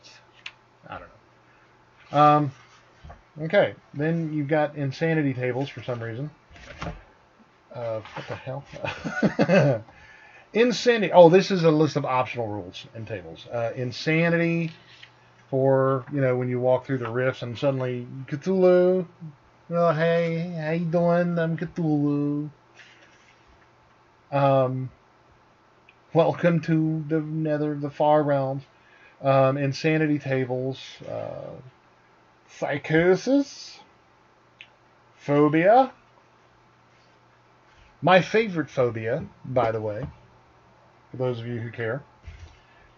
I don't know. Okay, then you've got insanity tables for some reason. What the hell? Insanity. Oh, this is a list of optional rules and tables. Insanity for, when you walk through the rifts and suddenly Cthulhu. Oh, hey, how you doing? I'm Cthulhu. Welcome to the nether, the far realms. Insanity tables. Psychosis. Phobia. My favorite phobia, by the way, for those of you who care,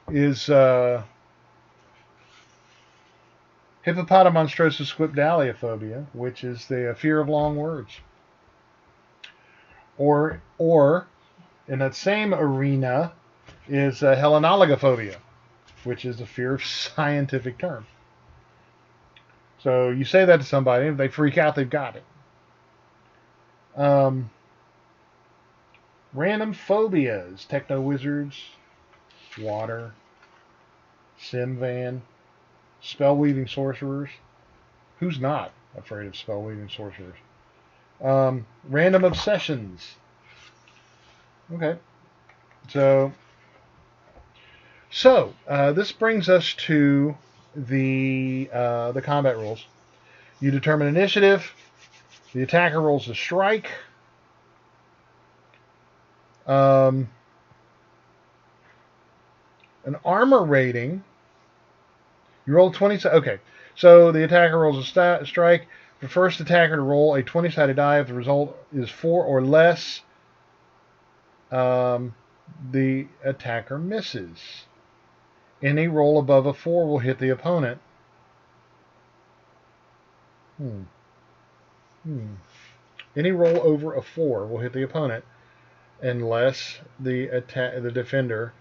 is hippopotamonstrosis squipdaliophobia, which is the fear of long words. Or in that same arena is helenologophobia, which is the fear of scientific terms. So you say that to somebody, if they freak out, they've got it. Random phobias: techno wizards, water, Simvan, spell weaving sorcerers. Who's not afraid of spell weaving sorcerers? Random obsessions. Okay, so this brings us to the combat rules. You determine initiative. The attacker rolls a strike. An armor rating. You roll 20. Okay, so the attacker rolls a strike. The first attacker to roll a 20-sided die. If the result is 4 or less, the attacker misses. Any roll above a 4 will hit the opponent. Any roll over a 4 will hit the opponent, unless the defender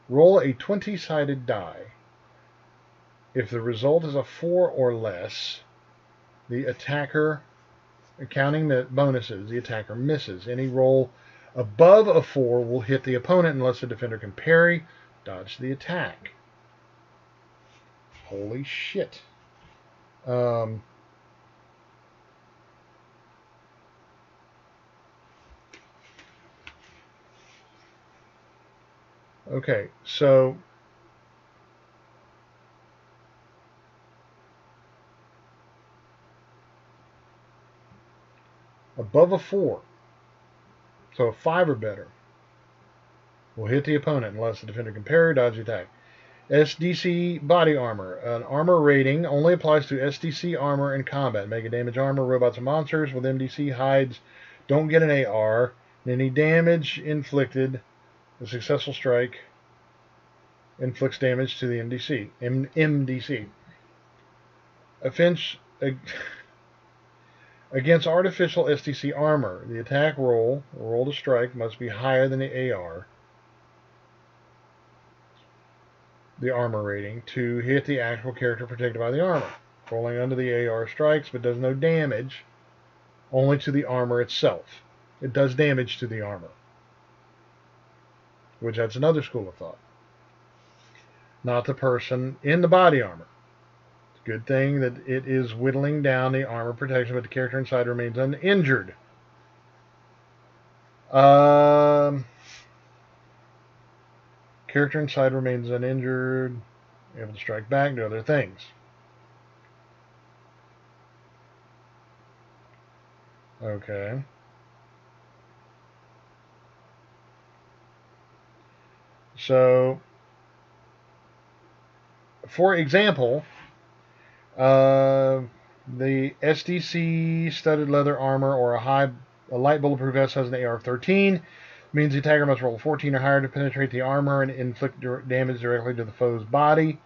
roll a 20-sided die. If the result is a 4 or less, the attacker, counting the bonuses, the attacker misses. Any roll above a 4 will hit the opponent unless the defender can parry, dodge the attack. Holy shit. Okay, so above a 4, so a 5 or better, will hit the opponent unless the defender can parry, dodge the attack. SDC body armor. An armor rating only applies to SDC armor in combat. Mega damage armor, robots and monsters with MDC hides don't get an AR. Any damage inflicted, a successful strike inflicts damage to the MDC. MDC. Offense against artificial SDC armor. The attack roll to strike, must be higher than the AR. The armor rating to hit the actual character protected by the armor. Rolling under the AR strikes, but does no damage, only to the armor itself. It does damage to the armor, which that's another school of thought. Not the person in the body armor. It's a good thing that it is whittling down the armor protection, but the character inside remains uninjured. Character inside remains uninjured, able to strike back, do other things. Okay. So, for example, the SDC studded leather armor or a light bulletproof vest has an AR of 13. Means the attacker must roll 14 or higher to penetrate the armor and inflict damage directly to the foe's body.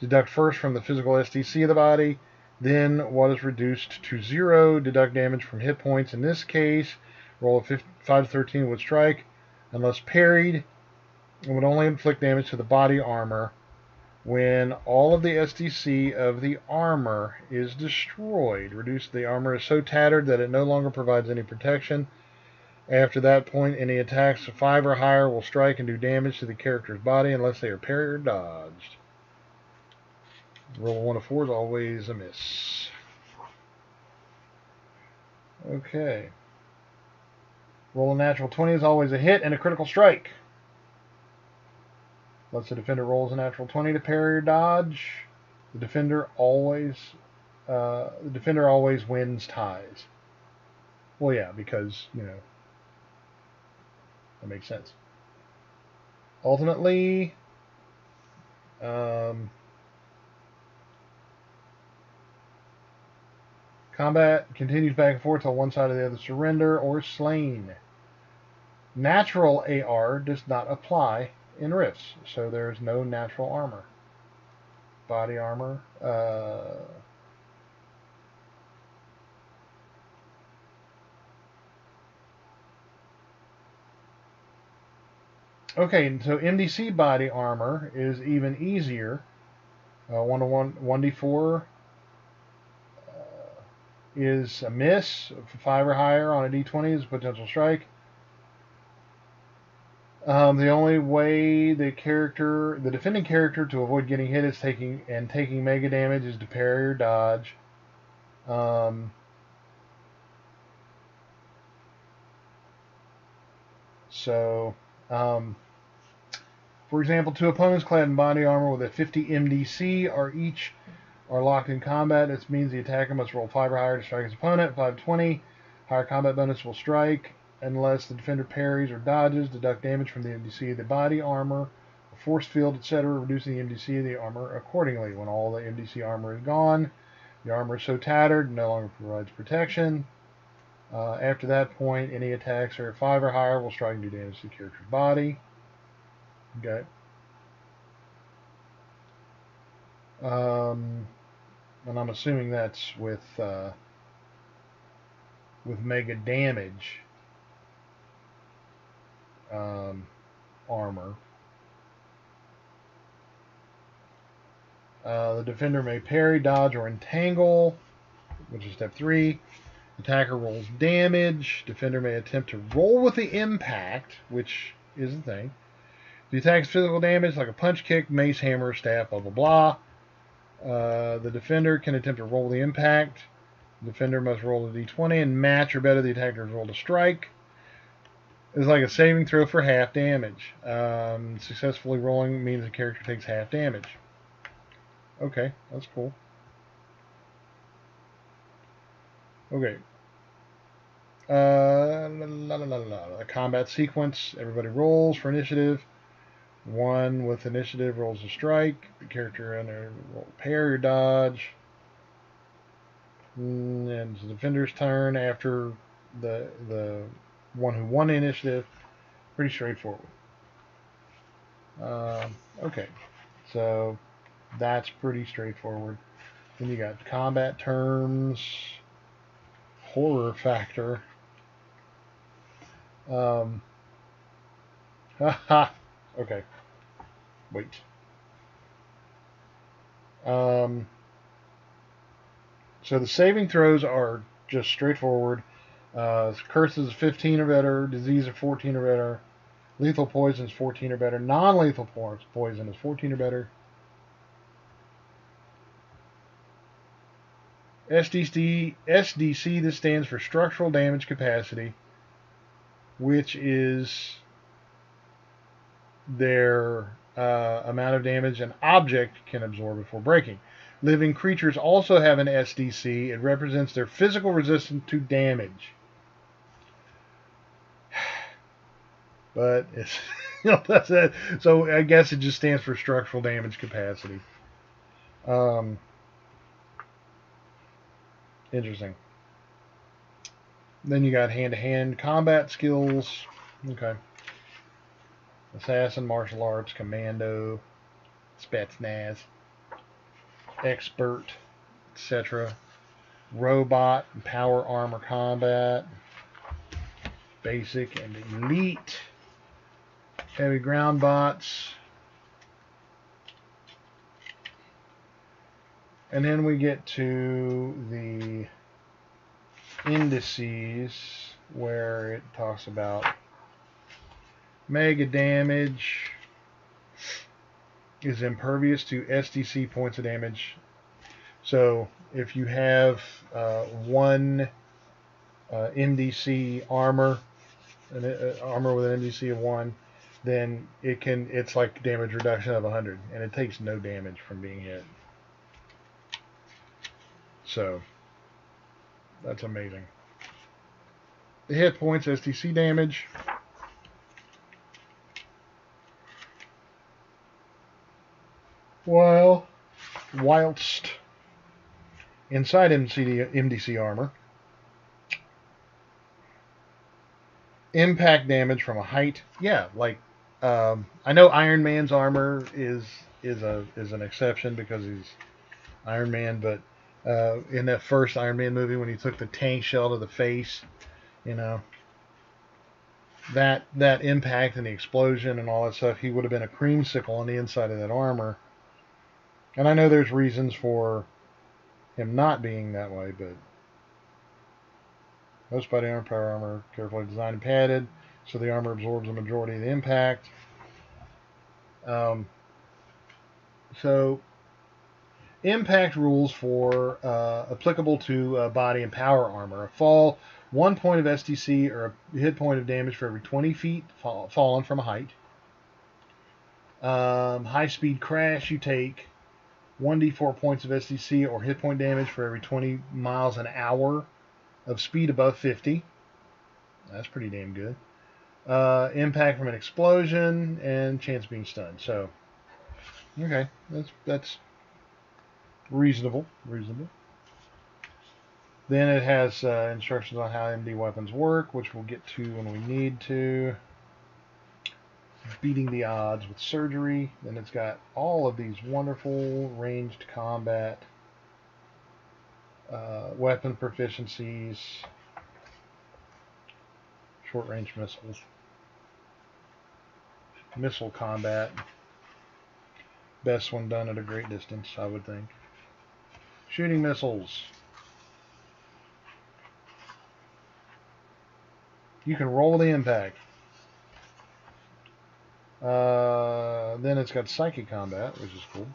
Deduct first from the physical SDC of the body, then what is reduced to 0. Deduct damage from hit points. In this case, roll a 5 to 13 would strike, unless parried, and would only inflict damage to the body armor when all of the SDC of the armor is destroyed. Reduce the armor is so tattered that it no longer provides any protection. After that point, any attacks of 5 or higher will strike and do damage to the character's body unless they are parried or dodged. Roll 1 of 4 is always a miss. Okay. Roll a natural 20 is always a hit and a critical strike. Unless the defender rolls a natural 20 to parry or dodge, the defender always wins ties. Well, yeah, because, you know, that makes sense. Ultimately, combat continues back and forth till one side or the other surrender or slain. Natural AR does not apply in rifts, so there's no natural armor. Body armor. Okay, so MDC body armor is even easier. 1d4 is a miss. 5 or higher on a d20 is a potential strike. The only way the defending character, to avoid getting hit is taking mega damage is to parry or dodge. For example, 2 opponents clad in body armor with a 50 MDC are locked in combat. This means the attacker must roll 5 or higher to strike his opponent. 5-20. Higher combat bonus will strike unless the defender parries or dodges. Deduct damage from the MDC of the body armor, a force field, etc., reducing the MDC of the armor accordingly. When all the MDC armor is gone, the armor is so tattered it no longer provides protection. After that point, any attacks are at 5 or higher will strike and do damage to the character's body. Okay. And I'm assuming that's with mega damage armor. The defender may parry, dodge, or entangle, which is step 3. Attacker rolls damage. Defender may attempt to roll with the impact, which is the thing. The attack's physical damage, like a punch, kick, mace, hammer, staff, blah, blah, blah. The defender can attempt to roll the impact. The defender must roll a d20 and match or better the attacker's roll to strike. It's like a saving throw for half damage. Successfully rolling means the character takes half damage. Okay, that's cool. Okay. A combat sequence. Everybody rolls for initiative. 1 with initiative rolls a strike. The character under roll parry or dodge. And it's the defender's turn after the one who won the initiative. Pretty straightforward. Okay, so that's pretty straightforward. Then you got combat terms, horror factor. Okay. Wait. So the saving throws are just straightforward. Curses 15 or better, disease of 14 or better, lethal poison is 14 or better, non-lethal poison is 14 or better. SDC, this stands for structural damage capacity, which is their amount of damage an object can absorb before breaking. Living creatures also have an SDC. It represents their physical resistance to damage. But it's, that's it. So I guess it just stands for structural damage capacity. Interesting. Then you got hand-to-hand combat skills. Okay. assassin, martial arts, commando, spetsnaz, expert, etc. Robot, power armor combat, basic and elite, heavy ground bots. And then we get to the indices where it talks about mega damage is impervious to SDC points of damage. So if you have one MDC armor, armor with an MDC of 1, then it's like damage reduction of 100, and it takes no damage from being hit. So that's amazing. The hit points, SDC damage. Whilst inside MDC armor, impact damage from a height. Yeah, like I know Iron Man's armor is an exception because he's Iron Man, but in that first Iron Man movie when he took the tank shell to the face, you know, that impact and the explosion and all that stuff, he would have been a creamsicle on the inside of that armor. And I know there's reasons for him not being that way, but most body armor, power armor, carefully designed and padded, so the armor absorbs the majority of the impact. So impact rules for applicable to body and power armor. A fall, 1 point of SDC or a hit point of damage for every 20 feet fallen from a height. High speed crash, you take 1d4 points of SDC or hit point damage for every 20 miles an hour of speed above 50. That's pretty damn good. Impact from an explosion and chance of being stunned. So, okay, that's reasonable. Then it has instructions on how MD weapons work, which we'll get to when we need to. Beating the odds with surgery. Then it's got all of these wonderful ranged combat weapon proficiencies, short range missiles, missile combat. Best one done at a great distance, I would think. Shooting missiles. You can roll the impact. Then it's got psychic combat, which is cool.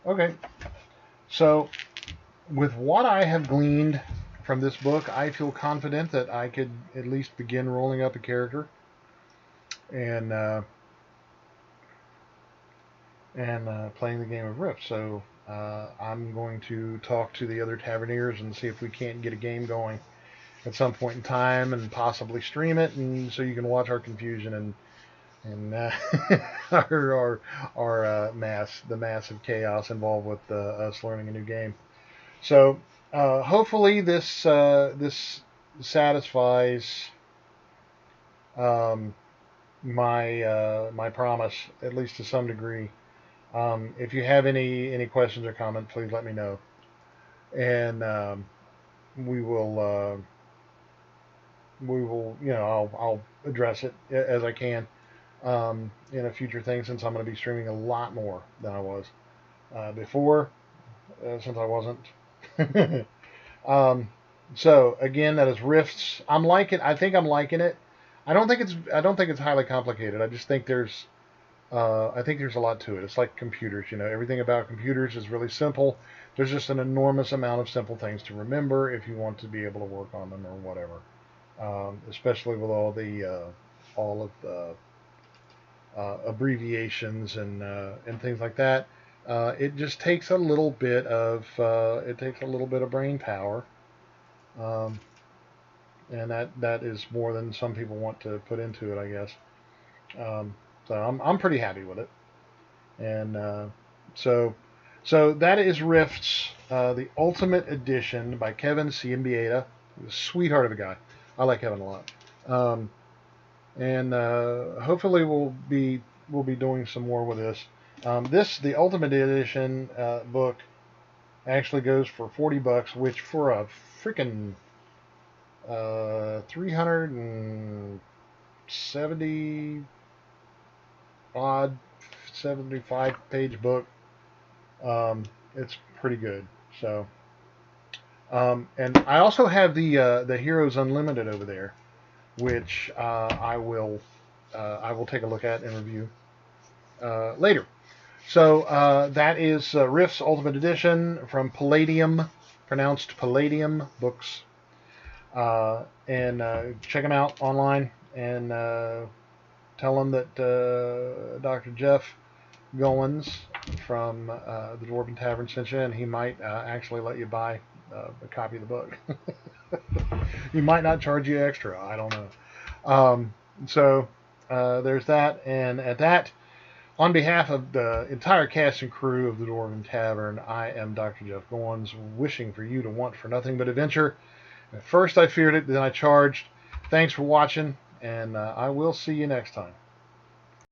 Okay, so with what I have gleaned from this book, I feel confident that I could at least begin rolling up a character and playing the game of Rift. So I'm going to talk to the other Taverniers and see if we can't get a game going at some point in time and possibly stream it, and so you can watch our confusion and our the massive chaos involved with us learning a new game. So hopefully this satisfies my promise, at least to some degree. If you have any questions or comments, please let me know, and we will, I'll address it as I can in a future thing, since I'm going to be streaming a lot more than I was before, since I wasn't. So again, that is Rifts. I think I'm liking it. I don't think it's highly complicated. I just think there's a lot to it. It's like computers, everything about computers is really simple. There's just an enormous amount of simple things to remember if you want to be able to work on them or whatever. Especially with all of the abbreviations and things like that. It just takes a little bit of brain power, and that is more than some people want to put into it, I guess. So I'm pretty happy with it, and so that is Rifts, the Ultimate Edition by Kevin Ciambieta. Sweetheart of a guy. I like Kevin a lot. and hopefully we'll be doing some more with this. The Ultimate Edition book actually goes for $40, which for a freaking 370 odd 75 page book, it's pretty good. So, and I also have the Heroes Unlimited over there, which I will take a look at and review later. So that is Rift's Ultimate Edition from Palladium, pronounced Palladium Books. And check them out online and tell them that Dr. Jeff Goins from the Dwarven Tavern sent you, and he might actually let you buy a copy of the book. He might not charge you extra. I don't know. So there's that. And at that, on behalf of the entire cast and crew of the Dwarven Tavern, I am Dr. Jeff Goins, wishing for you to want for nothing but adventure. At first I feared it, then I charged. Thanks for watching, and I will see you next time.